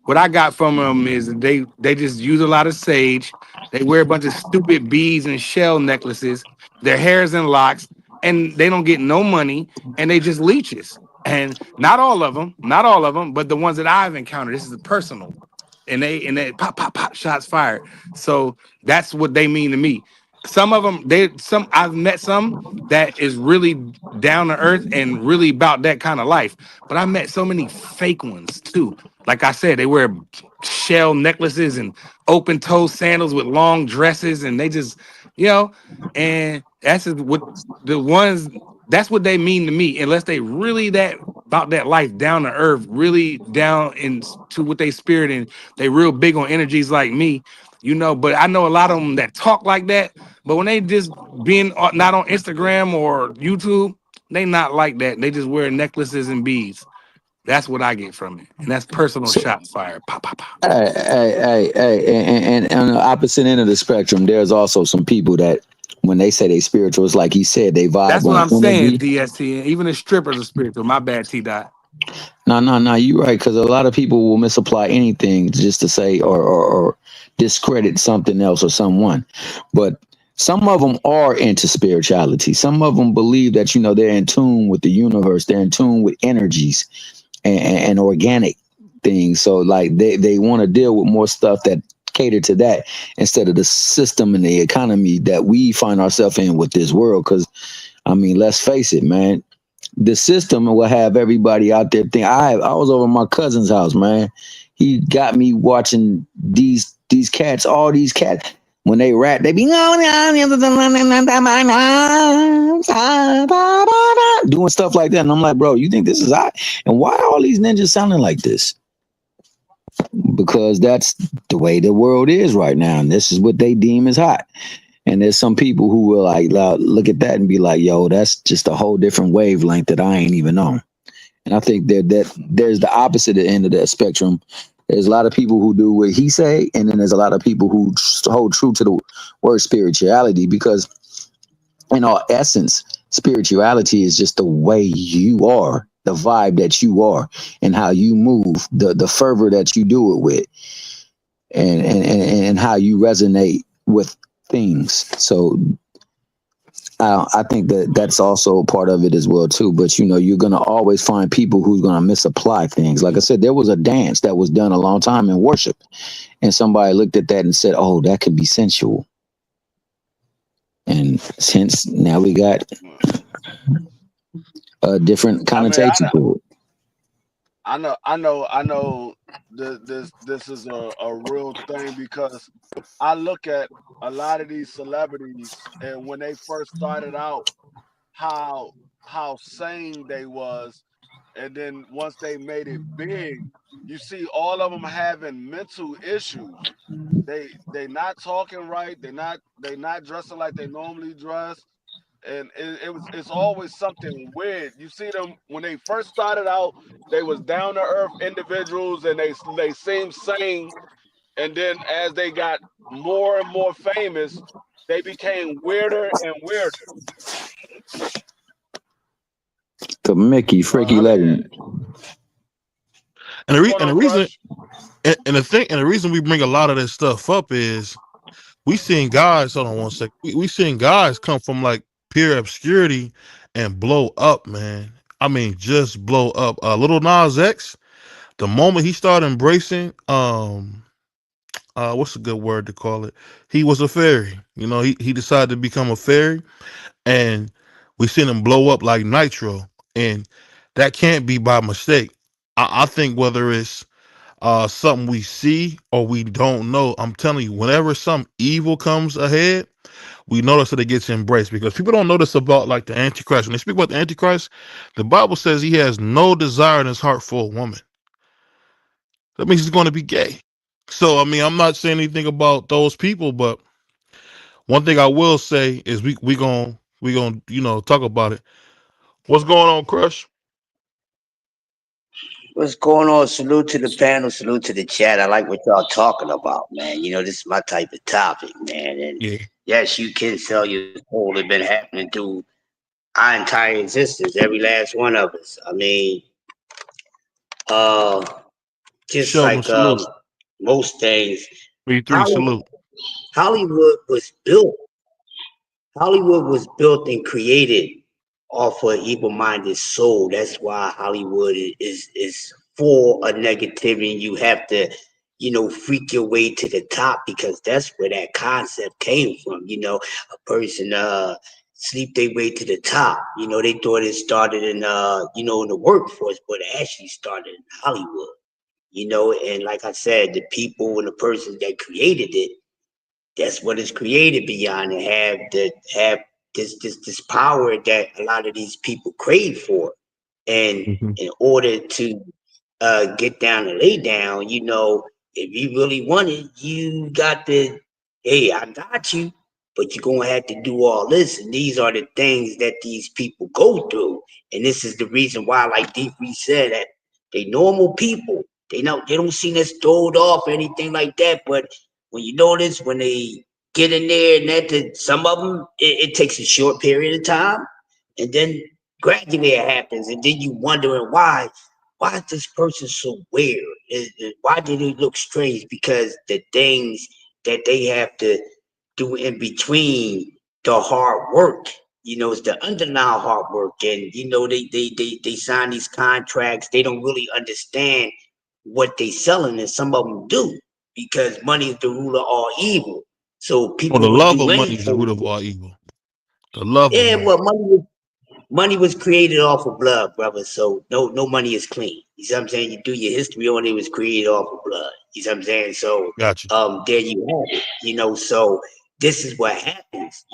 what I got from them is they just use a lot of sage. They wear a bunch of stupid beads and shell necklaces. Their hair's in locks, and they don't get no money. And they just leeches. And not all of them, but the ones that I've encountered. This is personal, and they pop shots fired. So that's what they mean to me. Some of them, I've met some that is really down to earth and really about that kind of life. But I met so many fake ones too. Like I said, they wear shell necklaces and open toe sandals with long dresses, and they just, and that's what the ones. That's what they mean to me. Unless they really that about that life down to earth, really down into what they spirit, and they real big on energies like me, But I know a lot of them that talk like that. But when they just being not on Instagram or YouTube, they not like that. They just wear necklaces and beads. That's what I get from it, and that's personal shots fired. Pop, pop, pop. And on the opposite end of the spectrum, there's also some people that when they say they spiritual, it's like he said, they vibe. That's what I'm saying, energy. DST. Even the strippers are spiritual. My bad, T-Dot. No, you're right, because a lot of people will misapply anything just to say or discredit something else or someone. But some of them are into spirituality. Some of them believe that, they're in tune with the universe. They're in tune with energies and organic things. So like they want to deal with more stuff that cater to that instead of the system and the economy that we find ourselves in with this world. Because, I mean, let's face it, man. The system will have everybody out there think. I was over at my cousin's house, man. He got me watching these cats, all these cats. When they rap, they be doing stuff like that. And I'm like, bro, you think this is hot? And why are all these ninjas sounding like this? Because that's the way the world is right now. And this is what they deem as hot. And there's some people who will like look at that and be like, yo, that's just a whole different wavelength that I ain't even on. And I think that there's the opposite end of that spectrum. There's a lot of people who do what he say, and then there's a lot of people who hold true to the word spirituality, because in all essence, spirituality is just the way you are, the vibe that you are, and how you move, the fervor that you do it with, and how you resonate with things. So I think that's also part of it as well too. But you're gonna always find people who's gonna misapply things. Like I said, there was a dance that was done a long time in worship, and somebody looked at that and said, "Oh, that could be sensual." And since now we got a different connotation to it. I know. This is a real thing, because I look at a lot of these celebrities, and when they first started out, how sane they was, and then once they made it big, you see all of them having mental issues. They not talking right. They not dressing like they normally dress, and it's always something weird. You see them when they first started out, they was down to earth individuals, and they seemed sane, and then as they got more and more famous, they became weirder and weirder. The Mickey, Freaky Legend. And What's going the on, reason Crush? and the reason we bring a lot of this stuff up is we seen guys. Hold on one sec. We seen guys come from like pure obscurity and blow up, man. I mean, just blow up. Little Nas X, the moment he started embracing, what's a good word to call it? He was a fairy. He decided to become a fairy, and we seen him blow up like Nitro, and that can't be by mistake. I think whether it's something we see or we don't know, I'm telling you, whenever some evil comes ahead, we notice that it gets embraced, because people don't notice about like the Antichrist. When they speak about the Antichrist, the Bible says he has no desire in his heart for a woman. That means he's going to be gay. So I mean, I'm not saying anything about those people, but one thing I will say is we gonna talk about it. What's going on, Crush? What's going on? Salute to the panel. Salute to the chat. I like what y'all talking about, man. This is my type of topic, man. And Yeah. yes, you can sell your soul. It's been happening through our entire existence, every last one of us. I mean, uh, just Sheldon, like salute. most things, B3, Hollywood, salute. Hollywood was built. Hollywood was built and created off of evil-minded soul. That's why Hollywood is full of negativity. You have to, freak your way to the top, because that's where that concept came from. A person sleep their way to the top. They thought it started in in the workforce, but it actually started in Hollywood. And like I said, the people and the persons that created it, that's what is created beyond, and have this power that a lot of these people crave for. And Mm-hmm. in order to get down and lay down, if you really want it, you got to, hey, I got you, but you're gonna have to do all this. And these are the things that these people go through. And this is the reason why, like D3 said, that they normal people. They don't seem as throwed off or anything like that. But when you notice, when they get in there, and some of them, it takes a short period of time, and then gradually it happens, and then you wondering why is this person so weird? Why do they look strange? Because the things that they have to do in between the hard work, it's the underlying hard work, and they sign these contracts. They don't really understand what they selling, and some of them do, because money is the root of all evil. So Well, people the will love do of money is the root anything. of all evil. The love of Yeah, money. well, money was created off of blood, brother. So no money is clean. You see what I'm saying? You do your history on it, it was created off of blood. You see what I'm saying? So Got you. there you have it. So this is what happens,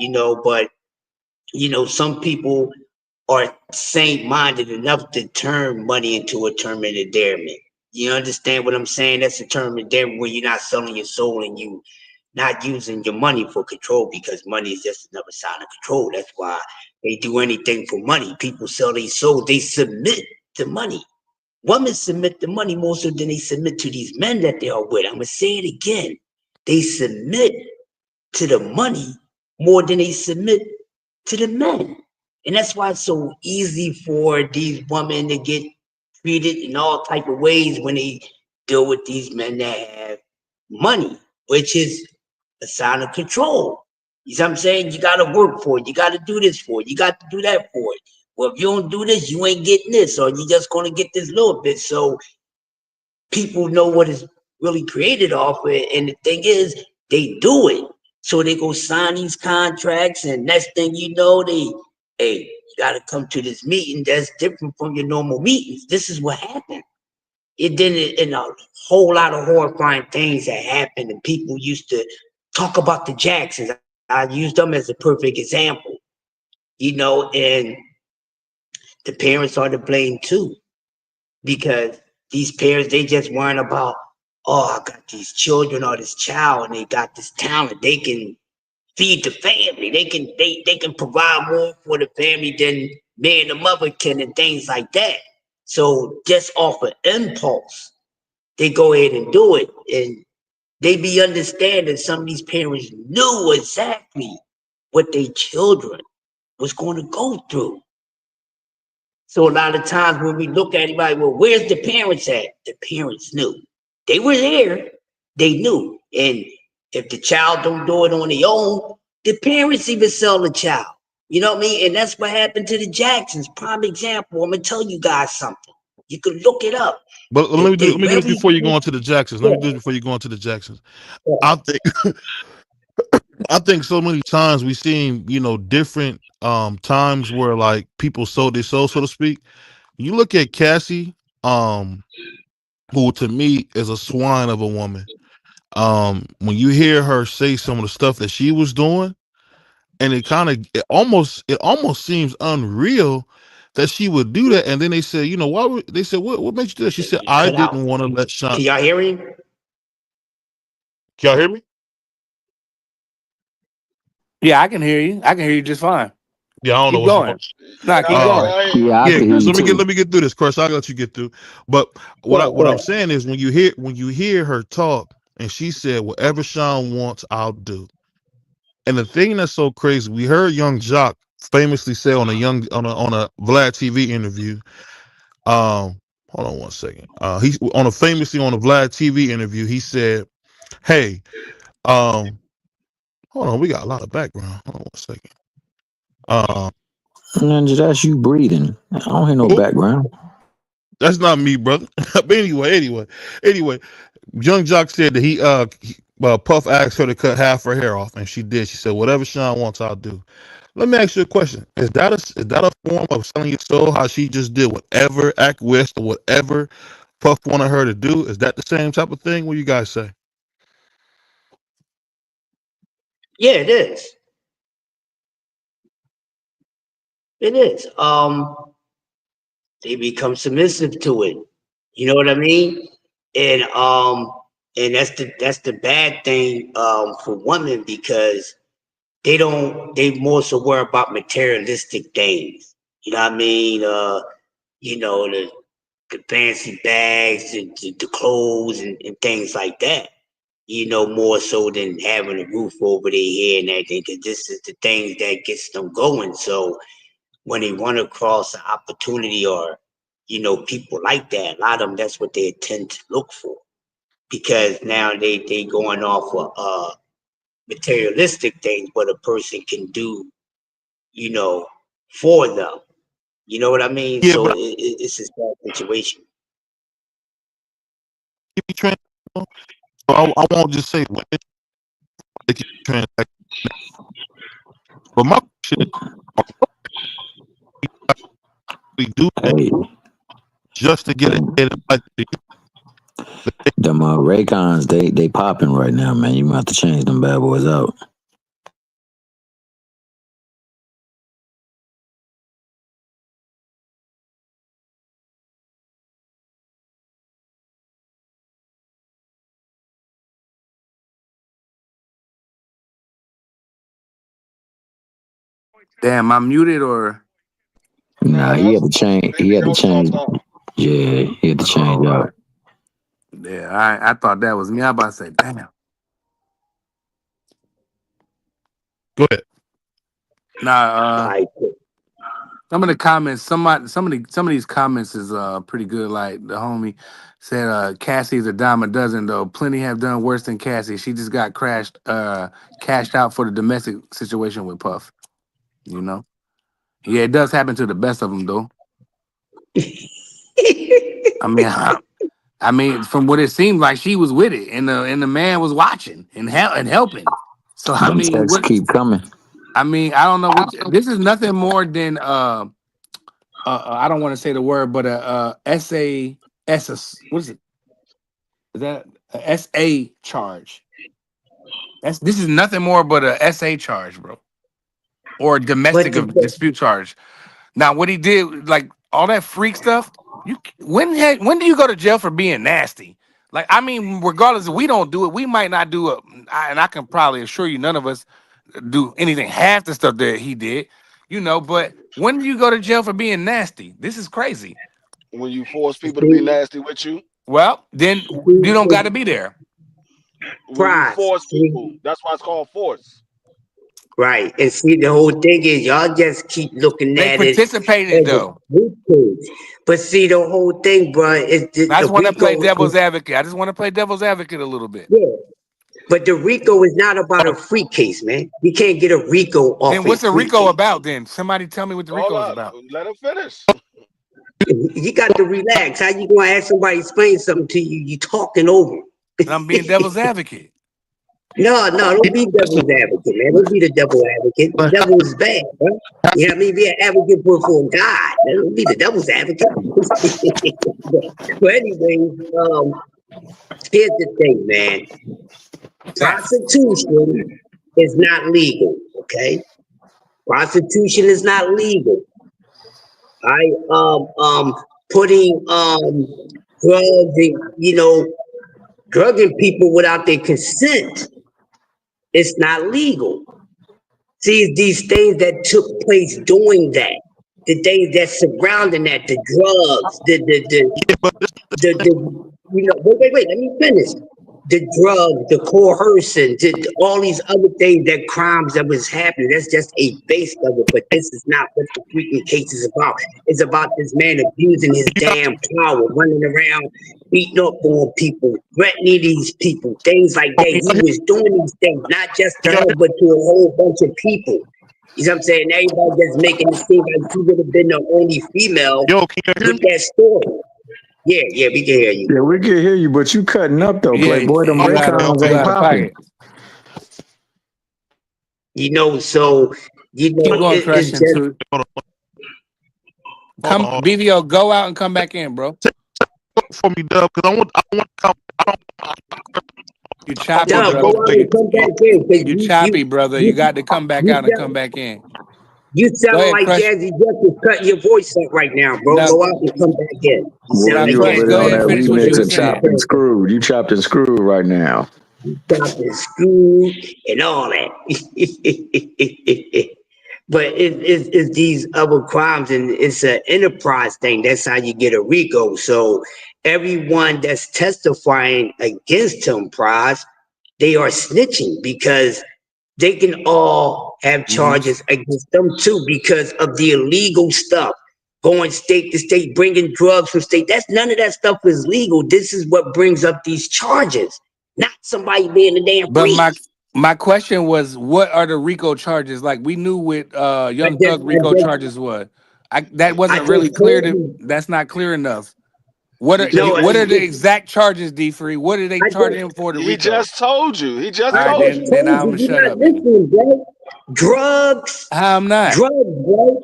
but some people are saint-minded enough to turn money into a term of endearment. You understand what I'm saying? That's a term of endearment where you're not selling your soul and you not using your money for control, because money is just another sign of control. That's why they do anything for money. People sell their soul. They submit to money. Women submit to money more so than they submit to these men that they are with. I'm going to say it again. They submit to the money more than they submit to the men. And that's why it's so easy for these women to get treated in all type of ways when they deal with these men that have money, which is a sign of control. You see what I'm saying? You got to work for it. You got to do this for it. You got to do that for it. Well, if you don't do this, you ain't getting this, or you just going to get this little bit. So people know what is really created off it. And the thing is, they do it. So they go sign these contracts, and next thing you know, hey, you got to come to this meeting that's different from your normal meetings. This is what happened. It didn't, and a whole lot of horrifying things that happened, and people used to talk about the Jacksons. I used them as a perfect example, and the parents are to blame too, because these parents, they just weren't about, oh, I got these children or this child and they got this talent. They can feed the family. They can provide more for the family than me and the mother can, and things like that. So just off of impulse, they go ahead and do it. And they be understanding some of these parents knew exactly what their children was going to go through. So a lot of times when we look at it, like, well, where's the parents at? The parents knew. They were there. They knew. And if the child don't do it on their own, the parents even sell the child. You know what I mean? And that's what happened to the Jacksons. Prime example. I'm gonna tell you guys something. You can look it up. But let me do this before you go Yeah. on to the Jacksons. Let me do this before you go on to the Jacksons. I think I think so many times we've seen, different times where like people sold their soul, so to speak. You look at Cassie, um, who to me is a swine of a woman. When you hear her say some of the stuff that she was doing, and it almost seems unreal that she would do that. And then they said, why would they said what makes you do that? She said, You I cut out. didn't want to let Sean. Can y'all hear me? Can y'all hear me? Yeah, I can hear you. I can hear you just fine. Yeah, I don't know Keep what's going going. Nah, keep Yeah, going. on. I hear Yeah, I Yeah, can hear so you let too. me get through this, Chris. I'll let you get through. But what I'm saying is when you hear her talk, and she said, whatever Sean wants, I'll do. And the thing that's so crazy, we heard Young Jock famously say on a Vlad TV interview. Hold on one second. He's famously on a Vlad TV interview. He said, "Hey, hold on, we got a lot of background. Hold on one second. And that's you breathing. I don't hear no Oh, background. that's not me, brother. But anyway, Young Jock said that Puff asked her to cut half her hair off, and she did. She said, "Whatever Sean wants, I'll do." Let me ask you a question: Is that a form of selling your soul? How she just did whatever, acquiesced or whatever Puff wanted her to do? Is that the same type of thing? What do you guys say? Yeah, it is. It is. They become submissive to it. You know what I mean? And that's the bad thing for women, because they more so worry about materialistic things. You know what I mean? The fancy bags, the clothes, and things like that. More so than having a roof over their head and everything, because this is the things that gets them going. So when they run across an opportunity, or people like that, a lot of them, that's what they tend to look for, because now they going off of materialistic things what a person can do, you know for them. You know what I mean? Yeah, So but it's a sad situation. keep you trans. I won't just say women they keep trans. But my question is, We do that Hey, just to get them, ahead of like them Raycons, they popping right now, man. You might have to change them bad boys out. Damn, I'm muted or Nah, Nah, he had that's to change. He had maybe to your change. stuff off. Yeah, he had to all change right. out. Yeah, I thought that was me. I about to say, damn. go ahead. Nah, I some of the comments, some of these comments is pretty good. Like the homie said, Cassie's a dime a dozen though. Plenty have done worse than Cassie. She just got cashed out for the domestic situation with Puff. You know? Yeah, it does happen to the best of them though. I mean, I mean, from what it seemed like, she was with it, and the man was watching and helping. So I Them mean, texts what? keep coming. I mean, I don't know what. This is nothing more than I don't want to say the word, but what is it? Is that a SA charge? This is nothing more but a SA charge, bro, or a but domestic dispute charge. Now, what he did, like all that freak stuff, when do you go to jail for being nasty? Like, I mean, regardless if we don't do it, we might not do it, and I can probably assure you, none of us do anything half the stuff that he did, you know. But when do you go to jail for being nasty? This is crazy. When you force people to be see, nasty with you, Well, then you don't got to be there. when you prize. force people, that's why it's called force. Right. And see, the whole thing is y'all just keep looking They at it participated as a though. briefcase. But see, the whole thing, bro, is I the just want to play Rico. devil's advocate. I just want to play devil's advocate a little bit. Yeah. But the Rico is not about a free case, man. You can't get a Rico off Then a what's the free Rico case. about? Then somebody tell me what the Hold Rico is up, about. let him finish. You got to relax. How you gonna have somebody explain something to you? You talking over. And I'm being devil's advocate. No, don't be devil's advocate, man. Don't be the devil advocate. The devil is bad, bro. You know what I mean? Be an advocate for God. Don't be the devil's advocate. But anyway, here's the thing, man. Prostitution is not legal, okay? Prostitution is not legal. I putting drugs and drugging people without their consent. It's not legal. See, these things that took place doing that, the things that surrounding that, the drugs, wait, let me finish. The drugs, the coercion, all these other things, that crimes that was happening, that's just a base of it. But this is not what the freaking case is about. It's about this man abusing his damn power, running around, beating up on people, threatening these people, things like that. He was doing these things, not just to her, but to a whole bunch of people. You know what I'm saying? Everybody that's making it seem like she would have been the only female Yo, can you hear with me? that story. Yeah, we can hear you. Yeah, we can hear you, but you cutting up though, Yeah, Playboy. Them you out Raycons you ain't out of popping. pocket. So Keep going, it's Christian. just Too. Hold Come, on. BVO, go out and come back in, bro. For me, Dub, because I want to come. You I choppy, want to Dub, go go brother. out play. and come back in, because You choppy, brother. You got to come back out and come you back in. sound Go ahead, like Crush. Jazzy Jeff is cutting your voice up right now, bro. Now, Go out and come back in. You Boy, sound now, like you Crush. over Jazzy Go there on ahead Jeff and that is finish what you remix were of saying. chopped and screwed. You chopped and screwed right now. chopping screw and all that. But it's these other crimes, and it's an enterprise thing. That's how you get a RICO. So everyone that's testifying against him, Prize, they are snitching because they can all have Mm-hmm. charges against them too because of the illegal stuff. Going state to state, bringing drugs from state. None of that stuff is legal. This is what brings up these charges, not somebody being a damn But freak. my question was, what are the RICO charges? Like we knew what I Young just, Thug I RICO just, charges was. That I wasn't really just clear. told you. That's not clear enough. He just What he, are the exact charges, D Free? What are they I charging just, him for the he RICO? just told you. He All just right, told you. then told I'm you. gonna You're shut not up then. listening, bro. Drugs, How I'm not? bro.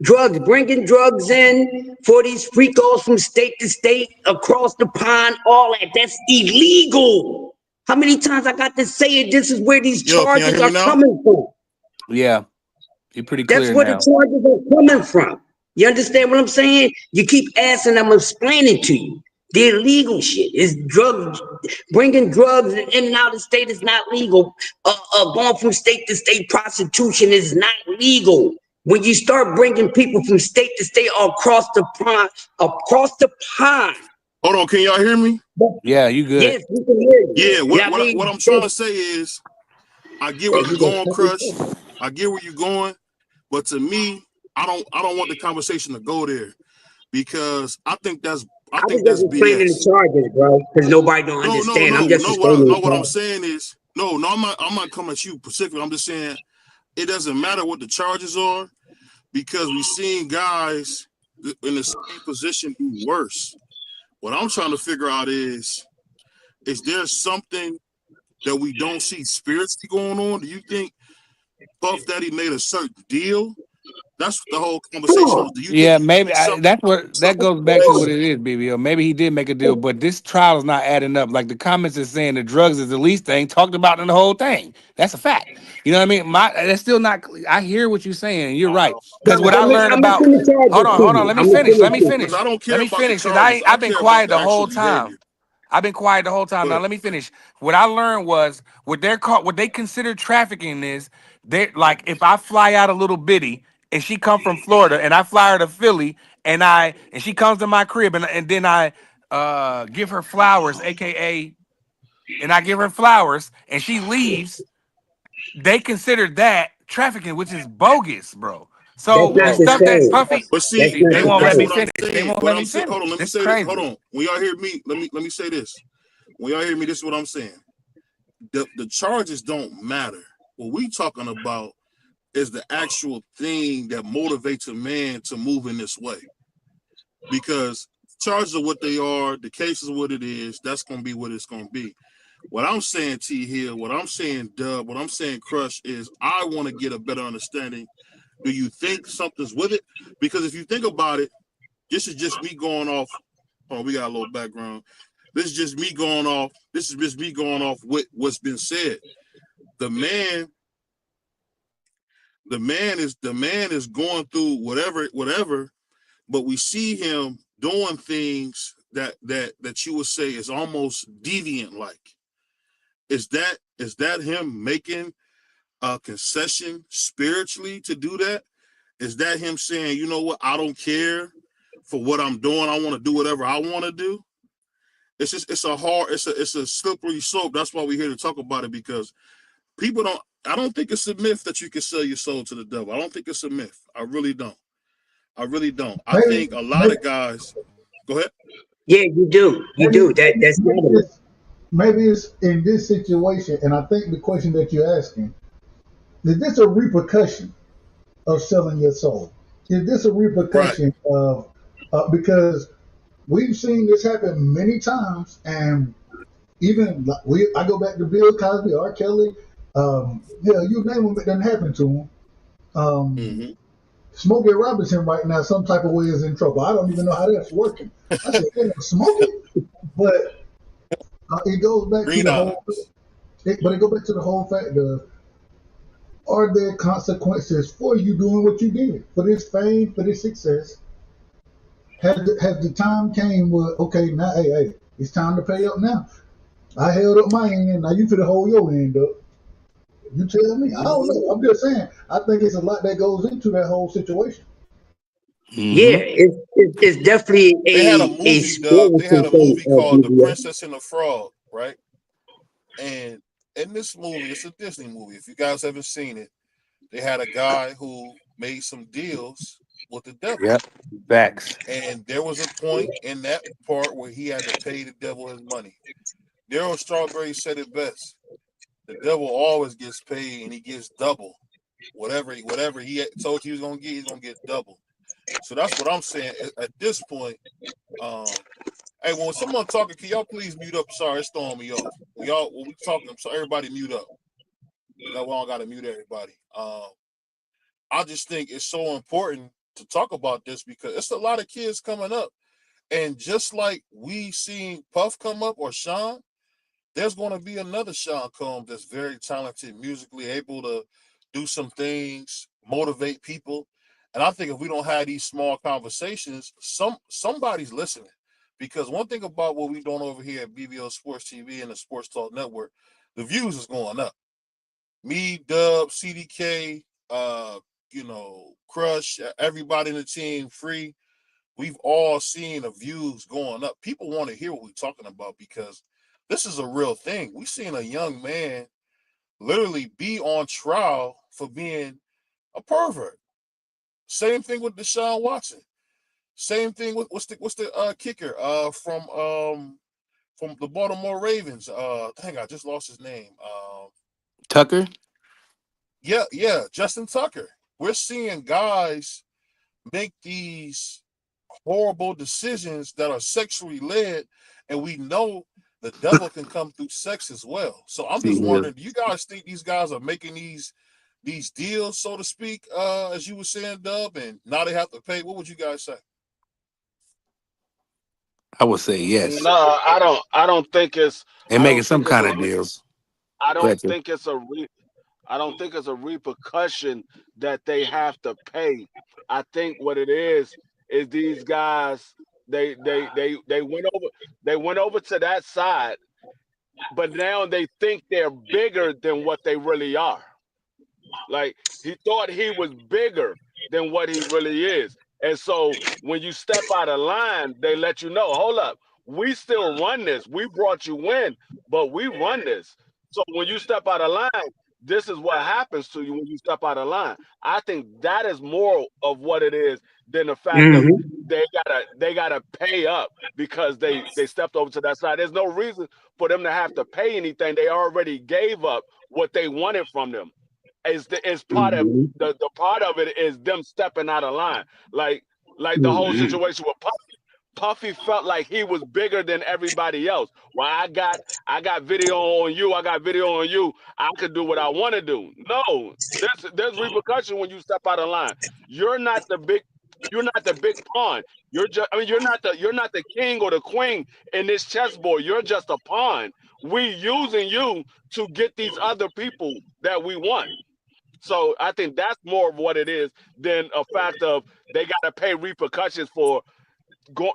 Drugs, bringing drugs in for these fricos from state to state, across the pond, all that. That's illegal. How many times I got to say it? This is where these Yo, can y'all charges hear me are now? coming from. Yeah, you're pretty That's clear where the now. charges are coming from. You understand what I'm saying? You keep asking, I'm explaining to you. The illegal shit is drugs. Bringing drugs in and out of the state is not legal. Going from state to state, prostitution is not legal. When you start bringing people from state to state across the pond. Hold on, can y'all hear me? Yeah, you good. Yes, we can hear you. Yeah, Now, what I'm trying to say is, I get where you're going, Crush. I get where you're going, but to me, I don't want the conversation to go there because I think that's I was just explaining BS. the charges, bro, because nobody don't No, understand. I'm just explaining the what I'm charges. saying is, I'm not coming at you specifically. I'm just saying it doesn't matter what the charges are because we've seen guys in the same position do worse. What I'm trying to figure out is there something that we don't see spiritually going on? Do you think Puff Daddy made a certain deal? That's the whole conversation. Do you Yeah, think maybe something? that's what that goes back to what it is, BBO. Maybe he did make a deal, but this trial is not adding up. Like the comments is saying, the drugs is the least thing talked about in the whole thing. That's a fact. You know what I mean? That's still not. I hear what you're saying, and you're right. Because what I learned I'm gonna about. send the charges to Hold on. you. Let me I'm gonna finish. send Let it me to you. Because I finish. don't care Let me about the finish. Because charges. I I've been care about quiet the the whole actual time. behavior. I've been quiet the whole time. Now But let me finish. What I learned was what they consider trafficking is they like if I fly out a little bitty and she come from Florida and I fly her to Philly and she comes to my crib and then I give her flowers, aka and I give her flowers and she leaves, they consider that trafficking, which is bogus, bro. That's So the not the stuff that same. Puffy, but see, That's not they the won't let that's me what same. I'm finish. They saying. won't What let I'm me saying. Hold on, finish. let me This say this. Hold crazy. on. When y'all hear me, let me say this. When y'all hear me, this is what I'm saying. The charges don't matter. What we talking about is the actual thing that motivates a man to move in this way. Because charges are what they are, the case is what it is, that's gonna be what it's gonna be. What I'm saying, T Hill, what I'm saying, Dub, what I'm saying, Crush, is I want to get a better understanding. Do you think something's with it? Because if you think about it, this is just me going off. Oh, we got a little background. This is just me going off. This is just me going off with what's been said. The man is going through whatever, but we see him doing things that you would say is almost deviant like. Is that him making a concession spiritually to do that? Is that him saying, you know what, I don't care for what I'm doing, I want to do whatever I want to do? It's a slippery slope. That's why we're here to talk about it, because I don't think it's a myth that you can sell your soul to the devil. I don't think it's a myth. I really don't. I Maybe, think a lot maybe, of guys, go ahead. Yeah, you do. You maybe, do. That's not maybe a. it's in this situation, and I think the question that you're asking, is this a repercussion of selling your soul? Is this a Right. repercussion of, because we've seen this happen many times, and even I go back to Bill Cosby, R. Kelly, yeah, you name them, it doesn't happen to them. Mm-hmm. Smokey Robinson right now, some type of way is in trouble. I don't even know how that's working. I said, Smokey, but it goes back to Green the whole. eyes. But it goes back to the whole fact of, are there consequences for you doing what you did, for this fame, for this success? Has the time came where, okay, now, hey, it's time to pay up now. I held up my end, now you finna hold your end up. You tell me. I don't Mm-hmm. know. I'm just saying. I think it's a lot that goes into that whole situation. Yeah, Mm-hmm. it's definitely They had a a movie, Dub. They had spiritual a thing movie of called The BBS. Princess and the Frog, right? And in this movie, it's a Disney movie. If you guys haven't seen it, they had a guy who made some deals with the devil. Yep. Facts. And there was a point in that part where he had to pay the devil his money. Daryl Strawberry said it best. The devil always gets paid and he gets double. Whatever he told you he was gonna get, he's gonna get double. So that's what I'm saying. At this point, hey, when someone talking, can y'all please mute up? Sorry, it's throwing me off. When we talking, so everybody mute up. That one gotta mute everybody. I just think it's so important to talk about this because it's a lot of kids coming up. And just like we seen Puff come up or Sean, there's going to be another Sean Combs that's very talented, musically able to do some things, motivate people. And I think if we don't have these small conversations, somebody's listening. Because one thing about what we're doing over here at BVO Sports TV and the Sports Talk Network, the views is going up. Me, Dub, CDK, Crush, everybody in the team, Free, we've all seen the views going up. People want to hear what we're talking about because this is a real thing. We've seen a young man literally be on trial for being a pervert. Same thing with Deshaun Watson. Same thing with what's the kicker from the Baltimore Ravens. Dang, I just lost his name. Tucker? Yeah, Justin Tucker. We're seeing guys make these horrible decisions that are sexually led, and we know the devil can come through sex as well. So I'm just wondering, do you guys think these guys are making these deals, so to speak, as you were saying, Dub, and now they have to pay? What would you guys say? I would say yes. No, I don't think it's. And I making don't some think it's kind a. of deals. I Go don't ahead, Tim. think it's a. I don't think it's a repercussion that they have to pay. I think what it is these guys they went over to that side, but now they think they're bigger than what they really are. Like he thought he was bigger than what he really is. And so when you step out of line, they let you know, hold up, we still run this. We brought you in, but we run this. So when you step out of line, this is what happens to you when you step out of line. I think that is more of what it is than the fact of they gotta pay up because they stepped over to that side. There's no reason for them to have to pay anything. They already gave up what they wanted from them. Is part of the part of it is them stepping out of line. Like the whole situation with Puffy. Puffy felt like he was bigger than everybody else. Well, I got video on you. I got video on you. I could do what I want to do. No, there's repercussion when you step out of line. You're not the big. You're not the big pawn. You're not the king or the queen in this chessboard. You're just a pawn. We using you to get these other people that we want. So I think that's more of what it is than a fact of they got to pay repercussions for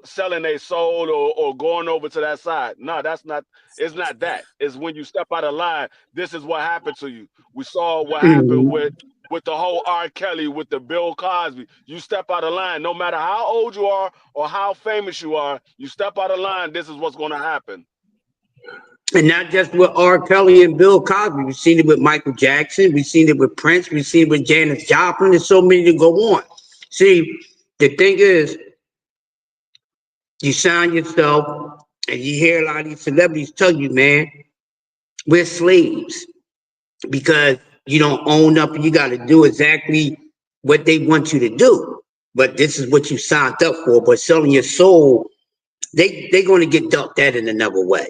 selling their soul or going over to that side. No, that's not. It's not that. It's when you step out of line. This is what happened to you. We saw what happened with the whole R. Kelly, with the Bill Cosby. You step out of line. No matter how old you are or how famous you are, you step out of line. This is what's going to happen. And not just with R. Kelly and Bill Cosby. We've seen it with Michael Jackson. We've seen it with Prince. We've seen it with Janis Joplin. There's so many to go on. See, the thing is, you sign yourself, and you hear a lot of these celebrities tell you, man, we're slaves because you don't own up and you got to do exactly what they want you to do. But this is what you signed up for. But selling your soul, they're going to get dumped that in another way.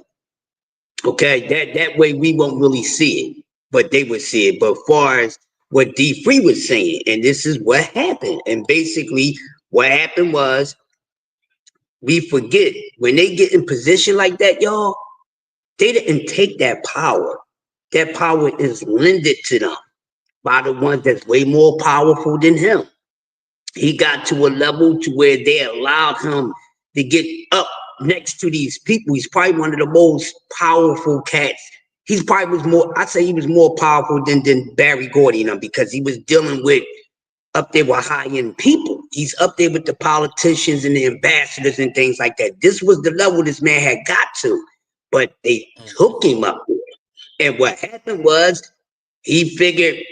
Okay, that way we won't really see it, but they would see it. But as far as what D Free was saying, and this is what happened, and basically what happened was we forget when they get in position like that, y'all, they didn't take that power. That power is lended to them by the ones that's way more powerful than him. He got to a level to where they allowed him to get up next to these people. He's probably one of the most powerful cats. He's probably was more, I'd say he was more powerful than Barry Gordy, because he was dealing with up there with high-end people. He's up there with the politicians and the ambassadors and things like that. This was the level this man had got to, but they took him up there. And what happened was he figured,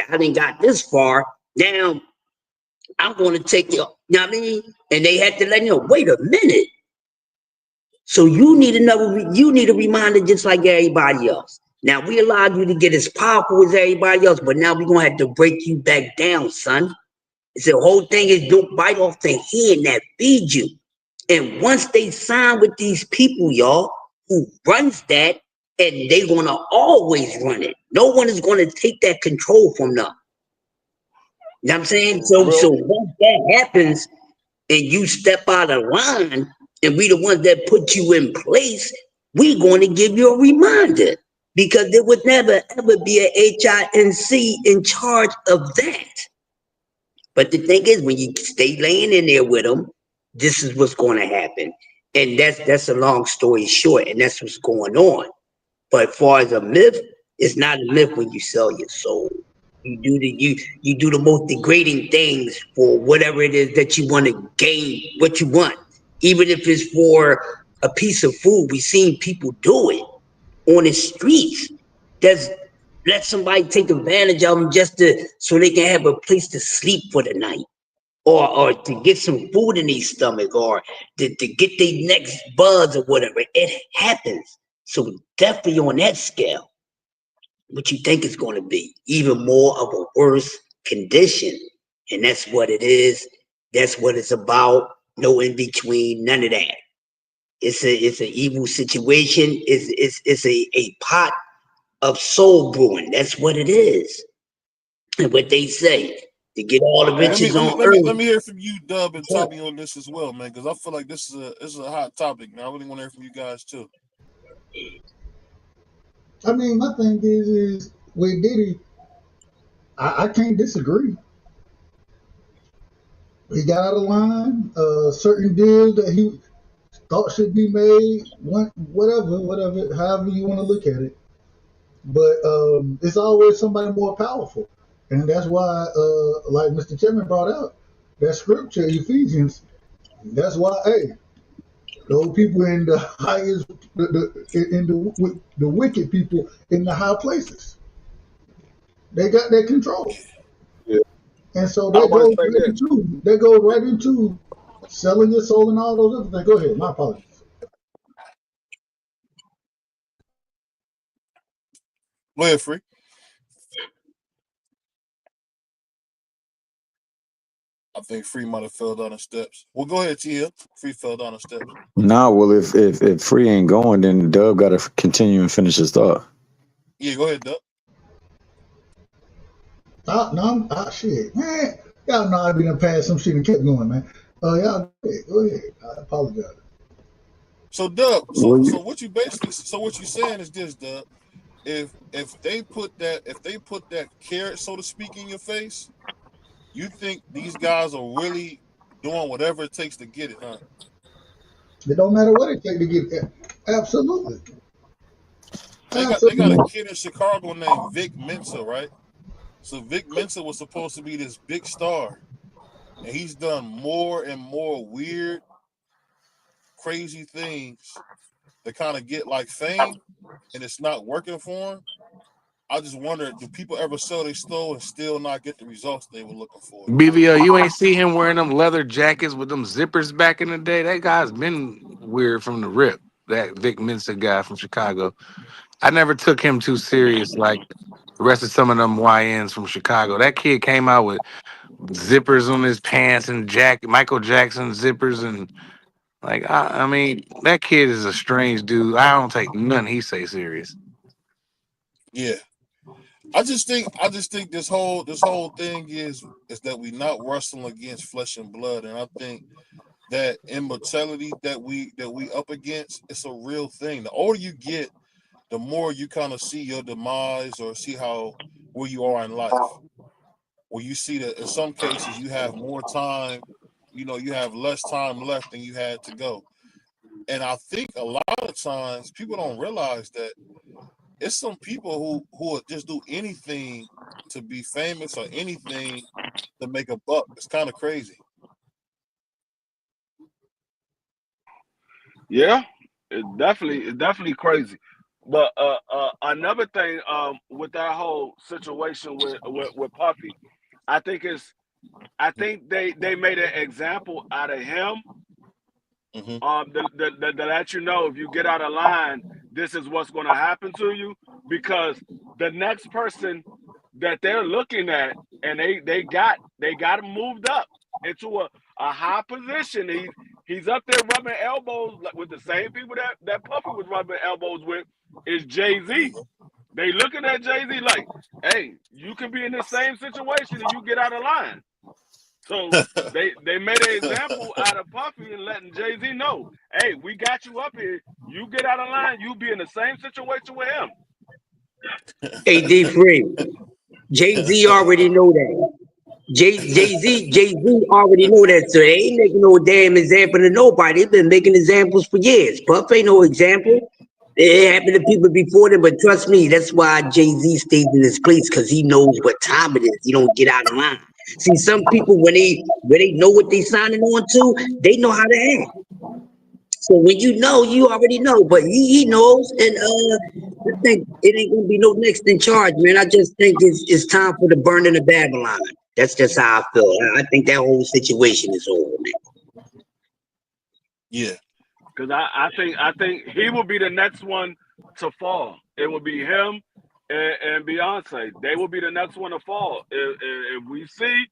I didn't got this far. Now I'm going to take you know what I mean? And they had to let him know, wait a minute. So you need a reminder just like everybody else. Now we allowed you to get as powerful as everybody else, but now we're gonna have to break you back down, son. It's the whole thing is don't bite off the hand that feeds you. And once they sign with these people, y'all, who runs that, and they're gonna always run it. No one is gonna take that control from them. You know what I'm saying? So once that happens and you step out of line and we the ones that put you in place, we going to give you a reminder because there would never ever be a HINC in charge of that. But the thing is, when you stay laying in there with them, this is what's going to happen. And that's a long story short, and that's what's going on. But as far as a myth, it's not a myth when you sell your soul. You do the most degrading things for whatever it is that you want to gain, what you want. Even if it's for a piece of food, we've seen people do it on the streets. That's let somebody take advantage of them just to so they can have a place to sleep for the night, or to get some food in their stomach, or to get their next buzz or whatever. It happens. So definitely on that scale, what you think it's going to be, even more of a worse condition. And that's what it is. That's what it's about. No in between, none of that. It's an evil situation. It's a pot of soul brewing. That's what it is. And what they say, to get all the Hey, let me riches let me on let me let earth. me hear from you, Dub and Tommy, on this as well, man, because I feel like this is a hot topic, man. I really want to hear from you guys too. I mean, my thing is with Diddy, I can't disagree. He got out of line. Certain deals that he thought should be made, whatever, however you want to look at it. But it's always somebody more powerful, and that's why, like Mr. Chairman brought out, that scripture, Ephesians. That's why, hey, those people in the highest, in the wicked people in the high places, they got that control, Yeah. and so I that want goes to say right this. into selling your soul and all those other things. Go ahead, my apologies. Go ahead, Free. I think Free might have fell down the steps. Well, go ahead, T Hill. Free fell down the steps. Nah, well, if Free ain't going, then Dub got to continue and finish his thought. Yeah, go ahead, Dub. No, shit, man. Y'all know I been past some shit and kept going, man. Y'all go ahead. I apologize. So, Dub. So Well, so what you basically what you saying is this, Dub. If they put that carrot, so to speak, in your face, you think these guys are really doing whatever it takes to get it, huh? It don't matter what it take to get there. Absolutely. They got a Absolutely. kid in Chicago named Vic Mensa, right? So Vic Mensa was supposed to be this big star, and he's done more and more weird, crazy things to kind of get like fame, and it's not working for him. I just wonder, do people ever sell their soul and still not get the results they were looking for? BVO, you ain't see him wearing them leather jackets with them zippers back in the day. That guy's been weird from the rip. That Vic Mensa guy from Chicago. I never took him too serious like the rest of some of them YNs from Chicago. That kid came out with zippers on his pants and Michael Jackson zippers, and like I mean that kid is a strange dude. I don't take nothing he say serious. Yeah, I just think this whole thing is that we not wrestling against flesh and blood, and I think that immortality that we up against, it's a real thing. The older you get, the more you kind of see your demise or see how where you are in life. Where you see that in some cases you have more time, you have less time left than you had to go. And I think a lot of times people don't realize that it's some people who will just do anything to be famous or anything to make a buck. It's kind of crazy. Yeah, it's definitely crazy. But another thing with that whole situation with Puffy, I think it's I think they made an example out of him. Hmm. To let you know if you get out of line, this is what's going to happen to you. Because the next person that they're looking at, and they got him moved up into a high position. He's up there rubbing elbows with the same people that Puffy was rubbing elbows with, is Jay-Z. They looking at Jay-Z like, hey, you can be in the same situation and you get out of line. So they made an example out of Puffy and letting Jay-Z know, hey, we got you up here. You get out of line, you be in the same situation with him. Hey, D-Free, Jay-Z already know that. Jay-Z already know that, so they ain't making no damn example to nobody. They've been making examples for years. Puff ain't no example. It happened to people before them, but trust me, that's why Jay-Z stays in his place, because he knows what time it is. He don't get out of line. See, some people when they know what they signing on to, they know how to act. So when you know, you already know. But he knows, and I think it ain't gonna be no next in charge, man. I just think it's time for the burning of Babylon. That's just how I feel. I think that whole situation is over, man. Yeah. Because I think he will be the next one to fall. It will be him and Beyonce. They will be the next one to fall. If we see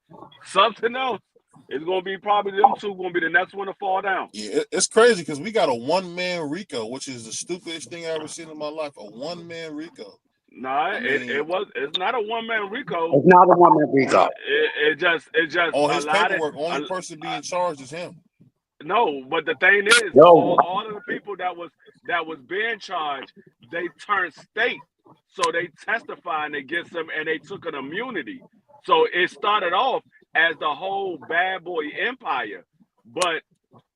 something else, it's gonna be probably them two gonna be the next one to fall down. Yeah, it's crazy because we got a one-man Rico, which is the stupidest thing I ever seen in my life. A one-man Rico. Nah, I mean, it's not a one man Rico. It's not a woman Rico. It just on a his lot of paperwork, only person being charged is him. no, but the thing is, No. all of the people that was being charged, they turned state, so they testifying against them, and they took an immunity. So it started off as the whole bad boy empire, but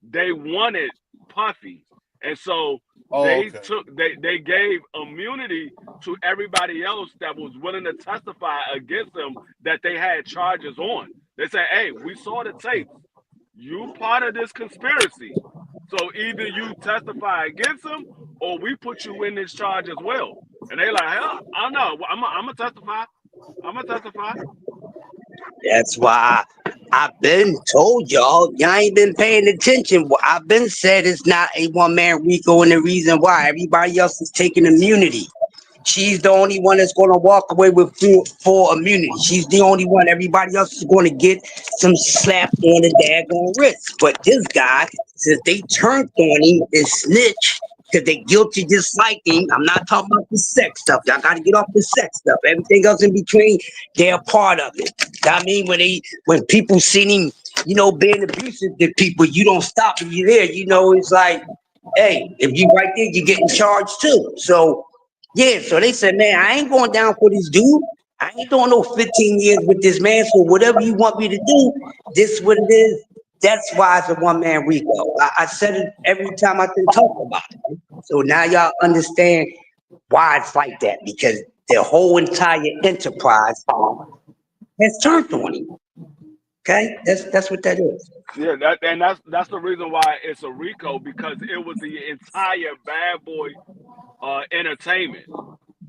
they wanted Puffy, and so they gave immunity to everybody else that was willing to testify against them that they had charges on. They said, "Hey, we saw the tapes. You part of this conspiracy. So either you testify against him or we put you in this charge as well." And they like, hell, I don't know. I'm gonna testify. I'm gonna testify. That's why I've been told y'all ain't been paying attention. I've been said it's not a one man Rico, and the reason why everybody else is taking immunity. She's the only one that's going to walk away with full immunity. She's the only one. Everybody else is going to get some slap on the daggone wrist. But this guy, since they turned on him and snitched, because they guilty just like him. I'm not talking about the sex stuff. Y'all got to get off the sex stuff. Everything else in between, they're a part of it. I mean, when people see him, being abusive to people, you don't stop and you're there. It's like, hey, if you right there, you're getting charged too. So, yeah, so they said, man, I ain't going down for this dude. I ain't doing no 15 years with this man. So whatever you want me to do, this is what it is. That's why it's a one-man Rico. I said it every time I can talk about it. So now y'all understand why it's like that, because the whole entire enterprise has turned on him. Okay, that's what that is. Yeah, that's the reason why it's a Rico, because it was the entire Bad Boy entertainment.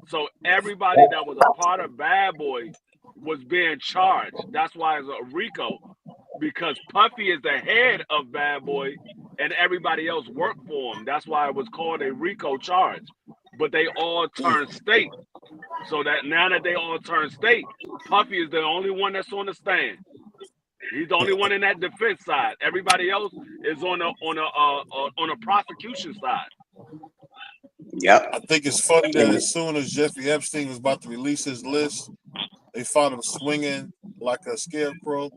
So everybody that was a part of Bad Boy was being charged. That's why it's a Rico, because Puffy is the head of Bad Boy and everybody else worked for him. That's why it was called a Rico charge. But they all turned state. So that now that they all turned state, Puffy is the only one that's on the stand. He's the only one in that defense side. Everybody else is on a prosecution side. Yep. I think it's funny that as soon as Jeffrey Epstein was about to release his list, they found him swinging like a scarecrow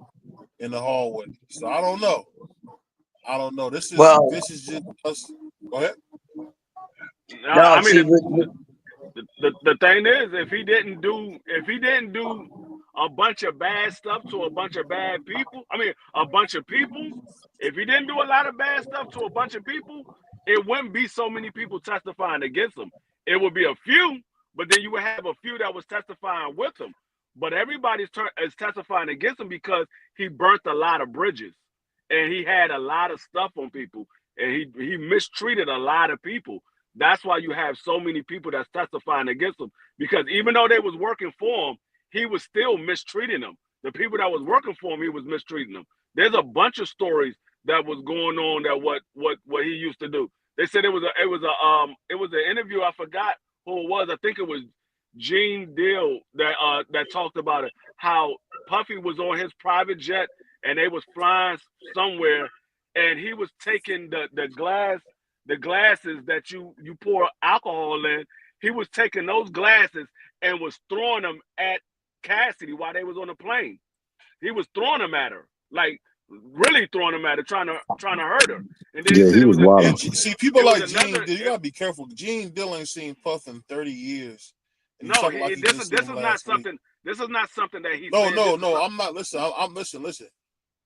in the hallway. So I don't know. This is just us. Go ahead. I mean, the thing is, if he didn't do a bunch of bad stuff to a bunch of bad people, a bunch of people, if he didn't do a lot of bad stuff to a bunch of people, it wouldn't be so many people testifying against him. It would be a few, but then you would have a few that was testifying with him. But everybody's is testifying against him because he burnt a lot of bridges and he had a lot of stuff on people and he mistreated a lot of people. That's why you have so many people that's testifying against him, because even though they was working for him, he was still mistreating them. The people that was working for him, he was mistreating them. There's a bunch of stories that was going on that what he used to do. They said it was an interview. I forgot who it was. I think it was Gene Deal that talked about it. How Puffy was on his private jet and they was flying somewhere, and he was taking the glasses that you pour alcohol in. he was taking those glasses and was throwing them at Cassidy while they was on the plane. He was throwing them at her, like really throwing them at her, trying to hurt her. And then Yeah, he said he it was was a, wild. See, people it was like Gene, another. you gotta be careful. Gene Dillon ain't seen Puff in 30 years. And you No, talking like he just seen this him is not last week. something. This is not something that he No, said. This is no, I'm not. Listen, I'm listen.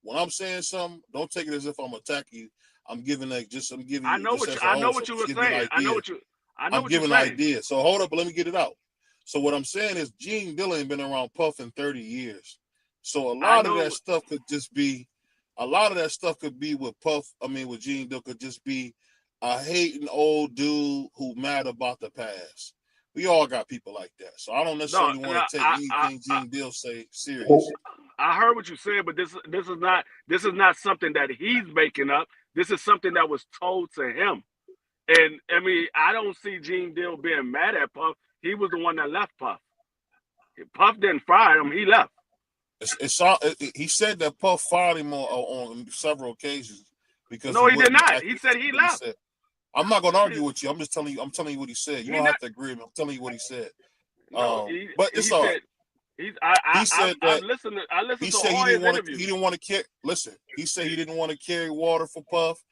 When I'm saying something, don't take it as if I'm attacking you. I'm giving you just as a I know whole. what So you just were give me an saying. I know idea. what you're I'm giving an saying. idea. So hold up, but let me get it out. So what I'm saying is Gene Dillon ain't been around Puff in 30 years. So a lot of that stuff could just be, with Puff. I mean, with Gene Dillon could just be a hating old dude who mad about the past. We all got people like that. So I don't necessarily want to take anything Gene Dillon say serious. I heard what you said, but this is not something that he's making up. This is something that was told to him. And I mean, I don't see Gene Deal being mad at Puff. He was the one that left Puff. Puff didn't fire him; he left. He said that Puff fired him on several occasions because no, he did not. act He said he left. I'm not going to argue with you. I'm just telling you. I'm telling you what he said. You don't have to agree with me. I'm telling you what he said. No, but it's all right. He said that. I listened he to said all he his didn't want interviews. He didn't want to carry. Listen, he said he didn't want to carry water for Puff,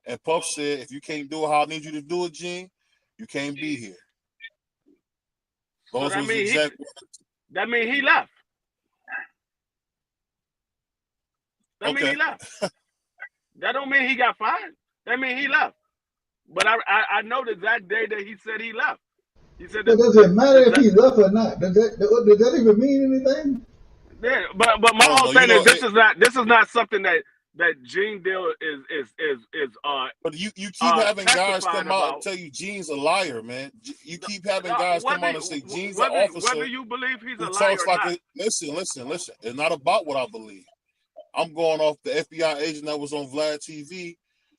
and Puff said, "If you can't do it how I need you to do it, Gene, you can't be here." Those was exact words. That means he left. That means he left. That don't mean he got fired. That means he left. But I know the exact day that he said he left. He said. But does it matter if he left or not? Does that even mean anything? Yeah, but my whole thing is this is not something that Gene Deal is But you keep having guys come out and tell you Gene's a liar, man. You keep having guys come out and say Gene's an officer. Whether you believe he's a liar talks or like not. Listen. It's not about what I believe. I'm going off the FBI agent that was on Vlad TV,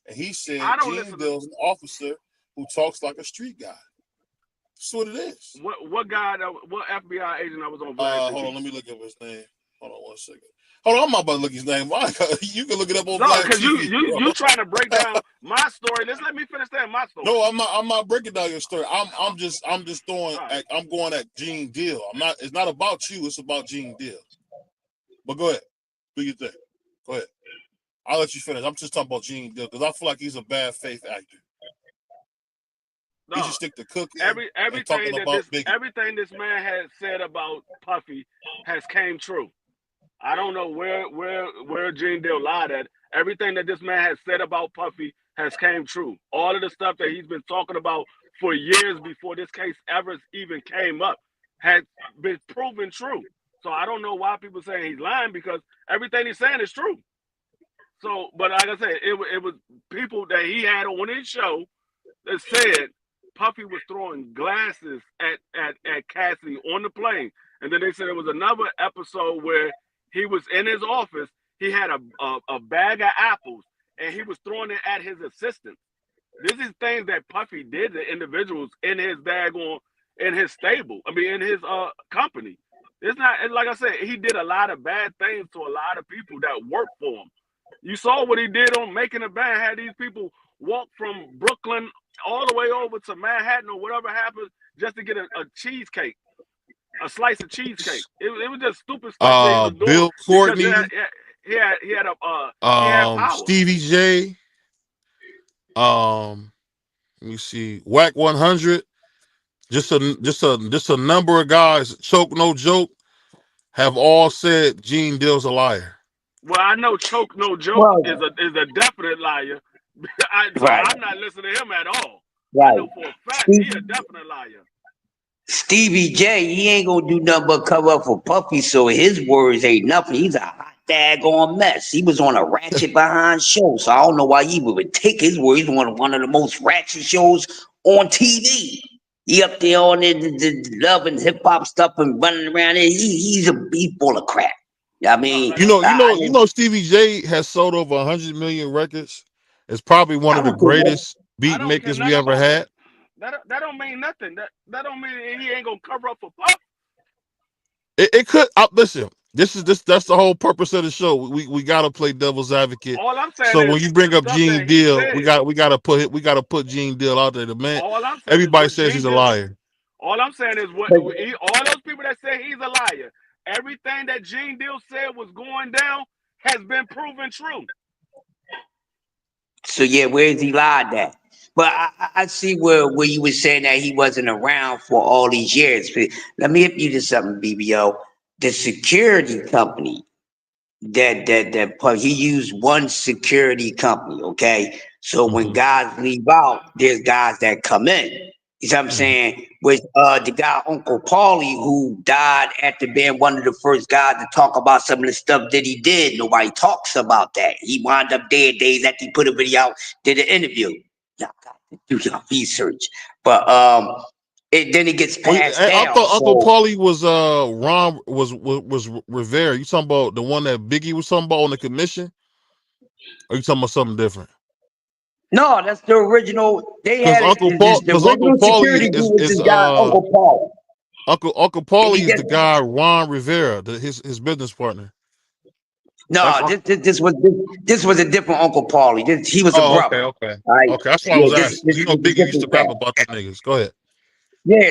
and he said Gene Deal's an officer who talks like a street guy. That's what it is. What guy? What FBI agent that was on Vlad TV? Hold on, let me look up his name. Hold on 1 second. Hold on, I'm not about to look his name. You can look it up on Vlad TV. No, because you trying to break down my story. Just let me finish that my story. No, I'm not breaking down your story. I'm just throwing. I'm going at Gene Deal. It's not about you. It's about Gene Deal. But go ahead. Do your thing. Go ahead. I'll let you finish. I'm just talking about Gene Deal because I feel like he's a bad faith actor. No, he should stick to cooking. Everything this man has said about Puffy has came true. I don't know where Gene Deal lied at. Everything that this man has said about Puffy has came true. All of the stuff that he's been talking about for years before this case ever even came up has been proven true. So I don't know why people saying he's lying because everything he's saying is true. So, but like I said, it was people that he had on his show that said Puffy was throwing glasses at Cassidy on the plane. And then they said there was another episode where he was in his office. He had a bag of apples and he was throwing it at his assistant. This is things that Puffy did to individuals in his in his stable. I mean, in his company. It's not, like I said, he did a lot of bad things to a lot of people that worked for him. You saw what he did on Making a Band. Had these people walk from Brooklyn all the way over to Manhattan or whatever happened just to get a cheesecake, a slice of cheesecake. It was just stupid stuff that he was doing. Bill Courtney. He had power. Stevie J. Let me see. Whack 100. Just a number of guys. Choke No Joke have all said Gene Deal's a liar. Well, I know Choke No Joke is a definite liar. I'm not listening to him at all. Right. I know for a fact he's a definite liar. Stevie J, he ain't gonna do nothing but cover up for Puffy, so his words ain't nothing. He's a hot daggone mess. He was on a ratchet behind show, so I don't know why he would take his words. He's one of the most ratchet shows on TV. He up there on the love and hip hop stuff and running around there. He's full of crap. I mean, you know, Stevie J has sold over 100 million records. It's probably one of the greatest beat makers we ever had. That don't mean nothing. That don't mean he ain't gonna cover up for Puff. It could. Listen, that's the whole purpose of the show. We gotta play devil's advocate. All I'm saying so when you bring up Gene Deal, we gotta put Gene Deal out there. The man, everybody says he's a liar. All I'm saying is all those people that say he's a liar, everything that Gene Deal said was going down has been proven true. So yeah, where's he lied at? But I see where you were saying that he wasn't around for all these years. But let me hit you to something, BBO. The security company he used one security company, okay? So when Mhm. guys leave out, there's guys that come in. You know what I'm Mhm. saying? With the guy Uncle Paulie, who died after being one of the first guys to talk about some of the stuff that he did. Nobody talks about that. He wound up dead days after he put a video out, did an interview. Y'all got to do your research. But then it gets Well, passed I down. thought Uncle So Paulie was Ron was Rivera. You talking about the one that Biggie was talking about on the commission? Or you talking about something different? no, that's the original. They Because had it. The Uncle original Paulie security is dude was this guy, Uncle Paul. Uncle And he Paulie is just the guy Ron Rivera, his business partner. That's no. This was a different Uncle Paulie. He was a oh, okay, brother. okay. All right. Okay, that's why I Yeah. was asking. This You know was a Biggie used to different rap cat. about them niggas. Go ahead. Yeah.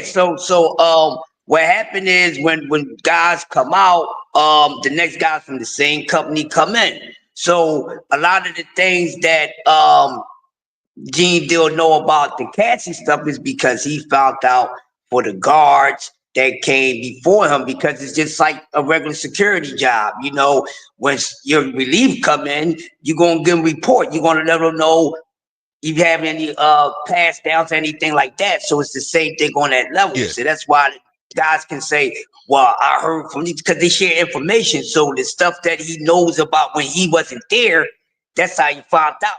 What happened is when guys come out, the next guys from the same company come in. So a lot of the things that Gene Deal know about the Cassie stuff is because he found out for the guards that came before him, because it's just like a regular security job. You know, when your relief come in, you're gonna give them a report. You're gonna let them know if you have any pass downs, anything like that. So it's the same thing on that level. Yeah. So that's why guys can say, well, I heard from these, because they share information. So the stuff that he knows about when he wasn't there, that's how you found out.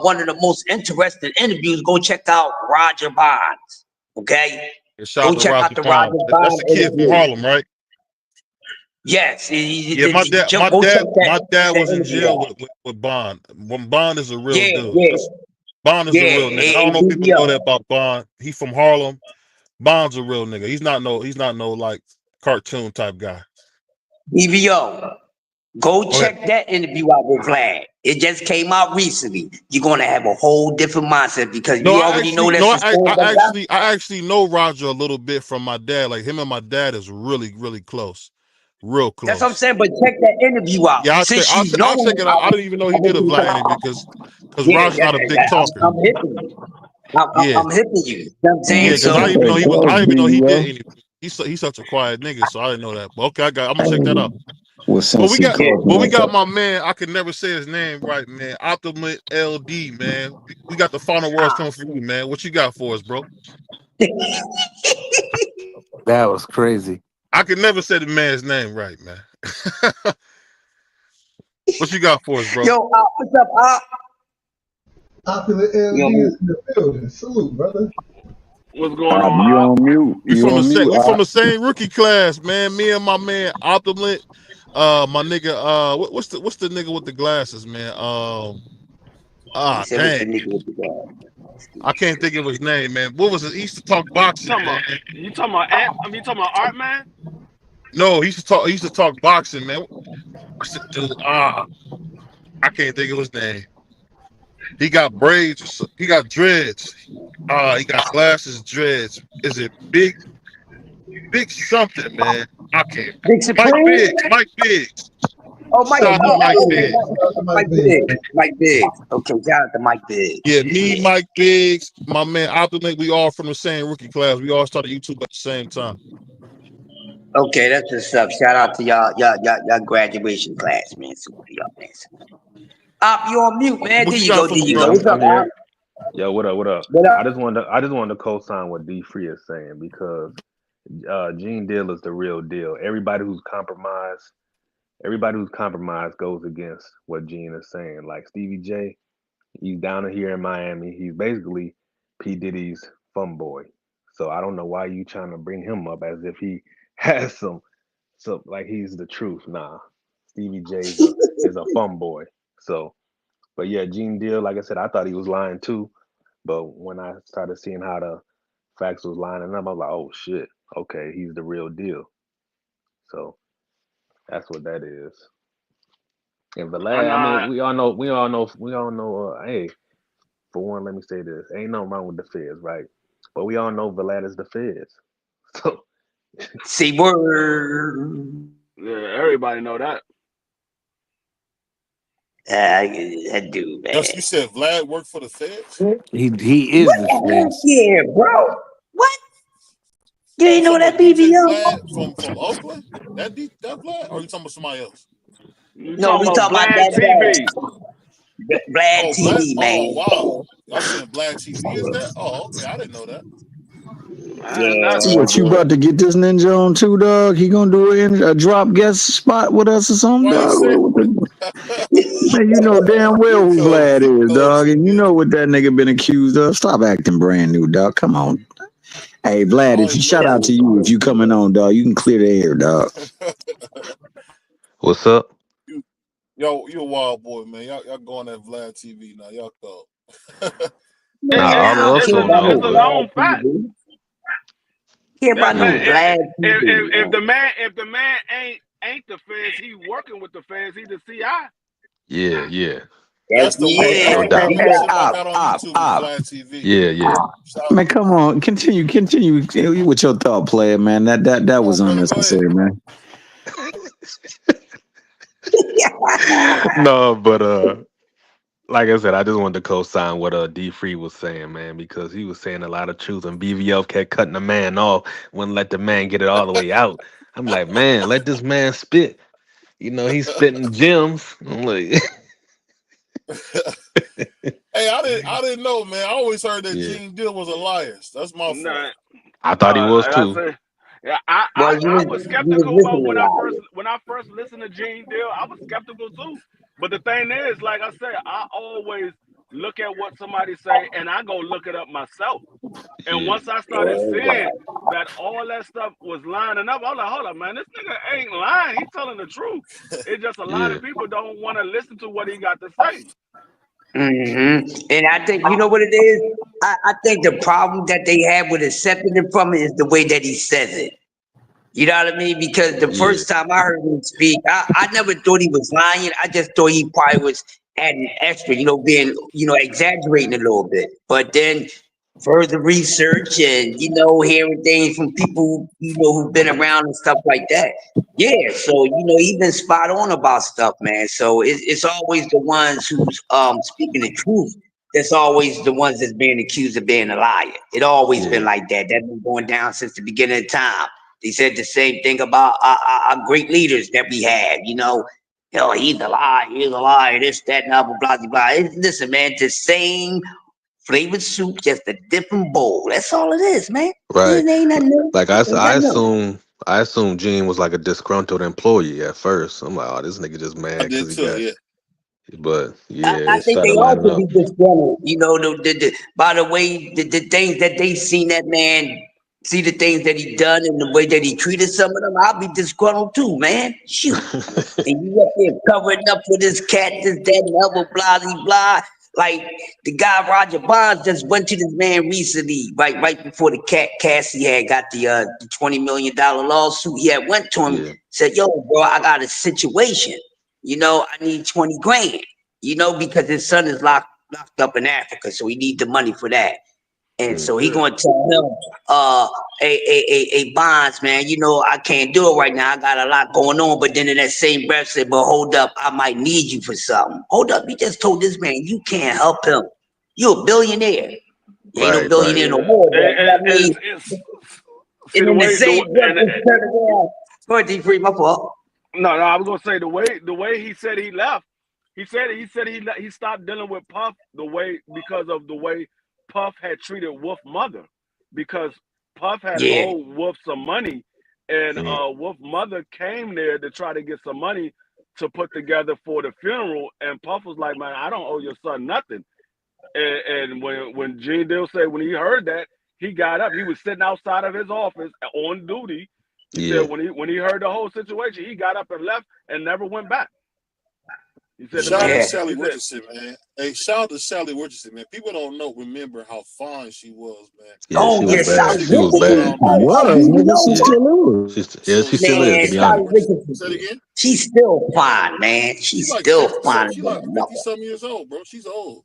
One of the most interesting interviews, go check out Roger Bonds. Okay? And shout Go out to check out Roger the Bond. Roger That's Bond the kid from interview. Harlem, right? Yes. Yeah, my dad, my Go check dad, my dad that was in interview jail out. with Bond. When Bond is a real Yeah, dude. yeah, Bond is a yeah. real nigga. I don't know if people know that about Bond. He from Harlem. Bond's a real nigga. He's not no like cartoon type guy. EVO. Go Go ahead. check that interview out with Vlad. It just came out recently. You're gonna have a whole different mindset because No, you already know that's the stand up guy. I actually know Roger a little bit from my dad. Like him and my dad is really, really close. Real That's what I'm close. saying. But check that interview out. Yeah, Since you know, I'll check it out. I didn't even know he did a Vlad interview because yeah, Roger's not a big talker. I'm hipping you. Yeah. I'm hipping you. You know what I'm saying? Yeah, because I So didn't even know he was. I didn't even know he did anything. He's such a quiet nigga, so I didn't know that. But okay, I'm gonna check that out. Well, since he But we talking, got my man. I can never say his name right, man. Optimate LD, man. We got the final words coming from you, man. What you got for us, bro? That was crazy. I can never say the man's name right, man. What you got for us, bro? yo, what's up, Opulent LD Yo, is in the building. Salute, brother. What's going you on, Op? on mute. You on mute. We from the same rookie class, man. Me and my man Optimate. My nigga. What's the nigga with the glasses, man? he said, "What's the Dang. nigga with the guy?" I can't think of his name, man. What was it? He used to talk boxing, man. You talking about Ant? I mean, you talking about Art Man? No, he used to talk. He used to talk boxing, man. What's the dude? I can't think of his name. He got braids. He got dreads. He got glasses, dreads. Is it big something, man? I can't. Big Supreme? Mike Biggs. Oh, Mike. Shout out to Mike Oh, Biggs. Mike Biggs. Mike Biggs. Okay, shout out to Mike Biggs. Yeah, me, Mike Biggs, my man Optimate. We all from the same rookie class. We all started YouTube at the same time. Okay, that's what's up. Shout out to y'all graduation class, man. Super y'all, man. Op, you on mute, man. What There you you got go. for There me, you go. brother? What's up, I'm Op? here. Yo, what up? What up? What up? I just wanted to co-sign what D Free is saying because Gene Deal is the real deal. Everybody who's compromised goes against what Gene is saying. Like Stevie J, he's down here in Miami. He's basically P Diddy's fun boy. So I don't know why you trying to bring him up as if he has some like he's the truth. Nah, Stevie J is a fun boy. So, but yeah, Gene Deal, like I said, I thought he was lying too. But when I started seeing how the facts was lining up, I was like, oh shit, okay, he's the real deal. So that's what that is. And I Vlad, I mean, know. we all know. Hey, for one, let me say this: ain't nothing wrong with the feds, right? But we all know Vlad is the feds. So See, word. Yeah, everybody know that. That dude, man. You said Vlad worked for the feds? He is What the the heck? feds. Yeah, bro. What? You You ain't know talking that about DJ BBO? Vlad from Oakland? That Vlad? Or you talking about somebody else? You No, talking we about talking about Vlad that TV? Vlad Oh, Vlad. TV, man. Oh, wow. Y'all saying Vlad TV is that? Oh, okay. I didn't know that. Man, Yeah, that So what, you about to get this ninja on too, dog? He gonna do a drop guest spot with us or something, Why you dog? say? Man, you know damn well who Vlad He is, cold dog, too, and you man. know what that nigga been accused of. Stop acting brand new, dog. Come on. Hey, I Vlad, don't if you even know shout out who. to you if you coming on, dog, you can clear the air, dog. what's up? You a wild boy, man. Y'all going at Vlad TV now. Y'all go. it, Nah, man. it's I all a of don't us it's care a gonna about know, no it's a but Vlad known fact. TV. Care That about no man, yeah, Vlad TV, if man. the man ain't the feds, he working with the feds. He the CI. yeah, Hey, That's the hey, one. hey, no Yeah. hey, doubt. Remember hey, the shit about op, got on op, YouTube was op. Vlad TV. Yeah. Shout Man, come on, continue with your thought, player, man. That out, was brother. Go ahead. unnecessary, man. No, but like I said, I just wanted to co-sign what D Free was saying, man, because he was saying a lot of truth, and BVO kept cutting the man off, wouldn't let the man get it all the way out. I'm like, man, let this man spit. You know, he's spitting gems. I'm like, Hey, I didn't know, man. I always heard that yeah, Gene Deal was a liar. That's my fault. Nah, I thought he was like I too. said, yeah, Well, I was you was skeptical about listening live. when I first listened to Gene Deal. I was skeptical too. But the thing is, like I said, I always look at what somebody say and I go look it up myself. And Yeah, once I started seeing that all that stuff was lining up, I was like, hold up, man, this nigga ain't lying. He's telling the truth. It's just a lot yeah, of people don't want to listen to what he got to say. And I think you know what it is. I think the problem that they have with accepting it from it is the way that he says it. You know what I mean? Because the yeah, first time I heard him speak, I never thought he was lying. I just thought he probably was adding extra, being, exaggerating a little bit. But then further research and, hearing things from people, who've been around and stuff like that. Yeah, so, he's been spot on about stuff, man. So it's always the ones who's speaking the truth. That's always the ones that's being accused of being a liar. It always been yeah, like that. That's been going down since the beginning of time. They said the same thing about our great leaders that we had. He's a liar, this, that, and blah, blah, blah, blah. Listen, man, the same flavored soup, just a different bowl. That's all it is, man. right. It ain't nothing new. Like Ain't nothing new. I assume Gene was like a disgruntled employee at first. I'm like, oh, this nigga just I mad did because he too, got. yeah. But I, yeah, I it think they started all lining could up. be disgruntled. By the way, the things that they seen that man, see the things that he done and the way that he treated some of them, I'll be disgruntled too, man. Shoot. And you up there covering up for this cat, this, that, and other, blah, blah, blah. Like the guy Roger Bonds just went to this man recently, right before the Cassie had got the $20 million lawsuit. He had went to him, Yeah, said, "Yo, bro, I got a situation. I need 20 grand. Because his son is locked up in Africa, so he need the money for that." And yeah, so he Yeah. gonna tell him, Bonds, man, I can't do it right now. I got a lot going on. But then in that same breath said, but hold up, I might need you for something. Hold up, you just told this man you can't help him. You a billionaire. You ain't no right. billionaire no Yeah. more. But, I mean, See and the in the way same breath, just turn around. Go ahead, D-Free, my fault. no, I was gonna say the way he said he left. He stopped dealing with Puff because of the way Puff had treated Wolf mother, because Puff had Yeah. owed Wolf some money, and Mm, Wolf mother came there to try to get some money to put together for the funeral, and Puff was like, "Man, I don't owe your son nothing." And when Gene Deal said when he heard that, he got up. He was sitting outside of his office on duty. He said yeah, when he heard the whole situation, he got up and left and never went back. He said the Shout out man. to Yeah. Sally He said, Richardson, man. Hey, shout out to Sally Richardson, man. People don't remember how fine she was, man. yeah. Oh, She was yeah, That's Sally bad. something She was people Richardson. bad. nowadays. Was, nigga, she BBO, Yeah, still is. she still is. man, To be Sally Sally honest. Richardson. Say it again. She's still fine, man. She She's like still 50 fine something. as She a like 50 mother. something years old, bro. She's old.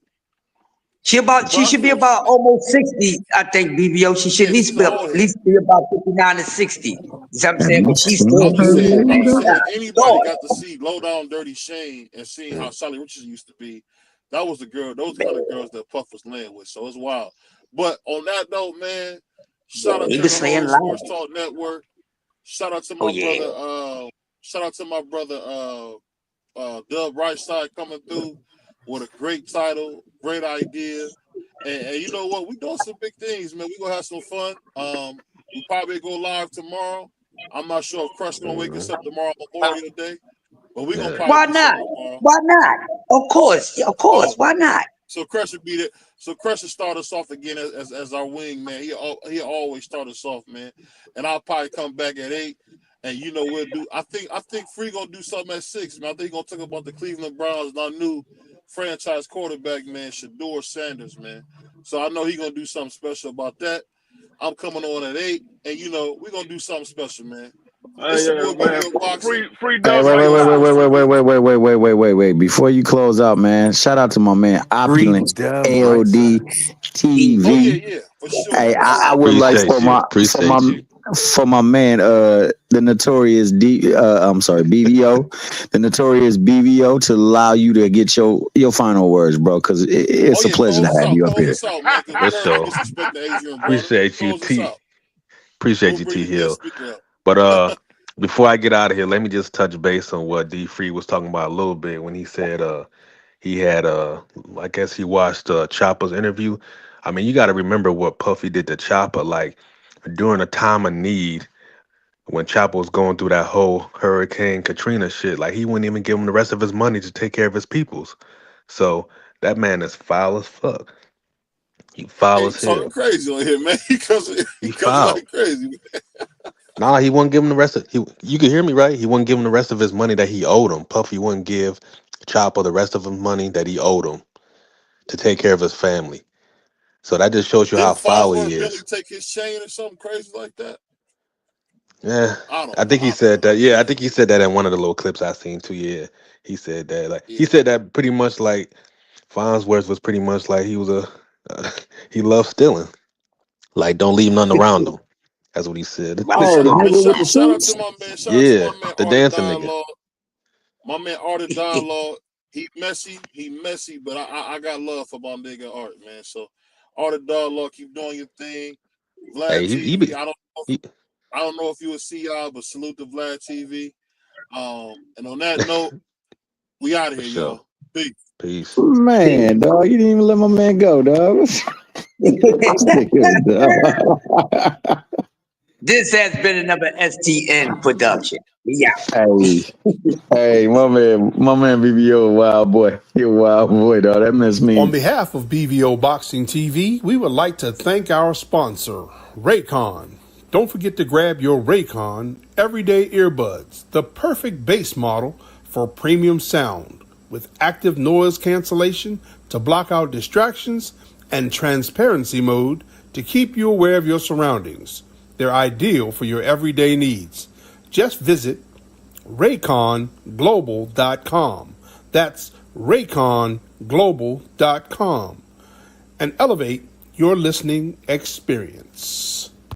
She should be about almost 60, I think, BBO. She should Yeah, she's an at old head. least be about 59 to 60. You know what I'm At saying? But least she's in still her I'm age, just though. saying, anybody God, got to see Low Down Dirty Shane and seeing how Charlie Richards used to be. That was the girl. Those are the kind of girls that Puff was laying with. So it's wild. But on that note, man, shout out he to was the slaying whole loud. Sports Talk Network. Shout out to Oh my yeah. brother. Shout out to my brother. Dub Right Side coming through with a great title, great idea. And you know what? We doing some big things, man. We gonna have some fun. We probably go live tomorrow. I'm not sure if Crush gonna wake us up tomorrow Memorial Day, but we gonna Yeah. probably Why do not? something tomorrow. Why not? Of course, Oh, Why not? so Crush would be there. So Crush will start us off again as our wing man. He always start us off, man. And I'll probably come back at 8. And you know we'll do. I think Free gonna do something at 6, man. I think he gonna talk about the Cleveland Browns and our new franchise quarterback, man, Shador Sanders, man. So I know he gonna do something special about that. I'm coming on at 8, and you know we're gonna do something special, man. It's your boy Man, BBO Boxing. free Hey, Dub wait, right wait, wait, side. wait, wait, wait, wait, wait, wait, wait, wait, wait, wait, wait. Before you close out, man, shout out to my man Free Opulence Dub right AOD side. Oh yeah, TV. yeah, for sure, Hey, for I sure. would like Appreciate you. Appreciate you. for my man, the notorious I'm sorry, BVO, the notorious BVO, to allow you to get your final words, bro, because Oh it's a yeah, pleasure to have you up close here. us out, man. Because we For heard you sure. disrespect the Adrian brother. Appreciate you, Close us T. out. Appreciate We'll you, bring T the guest Hill. speaker up. But before I get out of here, let me just touch base on what D Free was talking about a little bit when he said he had I guess he watched Chopper's interview. I mean, you got to remember what Puffy did to Chopper, like during a time of need when Chopper was going through that whole Hurricane Katrina shit. Like he wouldn't even give him the rest of his money to take care of his peoples. So that man is foul as fuck. He foul Hey, as talking hell. crazy on here, man. He He cussing foul. like crazy. Nah, he wouldn't give him the rest of he. You can hear me, right? He wouldn't give him the rest of his money that he owed him. Puffy wouldn't give Chopper the rest of his money that he owed him to take care of his family. So that just shows you how Didn't foul he Farnsworth Billy is. take his chain or something crazy like that? Yeah, I I don't know. think he I don't said that. remember, Yeah, I man. think he said that in one of the little clips I seen too. Yeah, he said that. Like he Yeah. said that pretty much like Farnsworth was pretty much like he was a he loved stealing. Like don't leave nothing around him. That's what he said. Oh, the And nigga with the shout out to suits? my man. Shout out to Yeah, my man the Art of dancing nigga. Dialogue. My man Art of Dialogue. He messy, but I got love for my nigga Art, man. So Art of Dialogue, keep doing your thing. Vlad Hey, he TV. be I he, don't know if you a CI, but salute to Vlad TV. And on that note, we out of for here, sure. y'all. Peace. Peace. Man, dog, you didn't even let my man go, dog. This nigga, dog. This has been another STN production. Yeah. Hey, hey, my man BBO, a wild boy. He a wild boy, dog. That missed On me. behalf of BVO Boxing TV, we would like to thank our sponsor, Raycon. Don't forget to grab your Raycon everyday earbuds, the perfect bass model for premium sound, with active noise cancellation to block out distractions and transparency mode to keep you aware of your surroundings. They're ideal for your everyday needs. Just visit rayconglobal.com. That's rayconglobal.com and elevate your listening experience.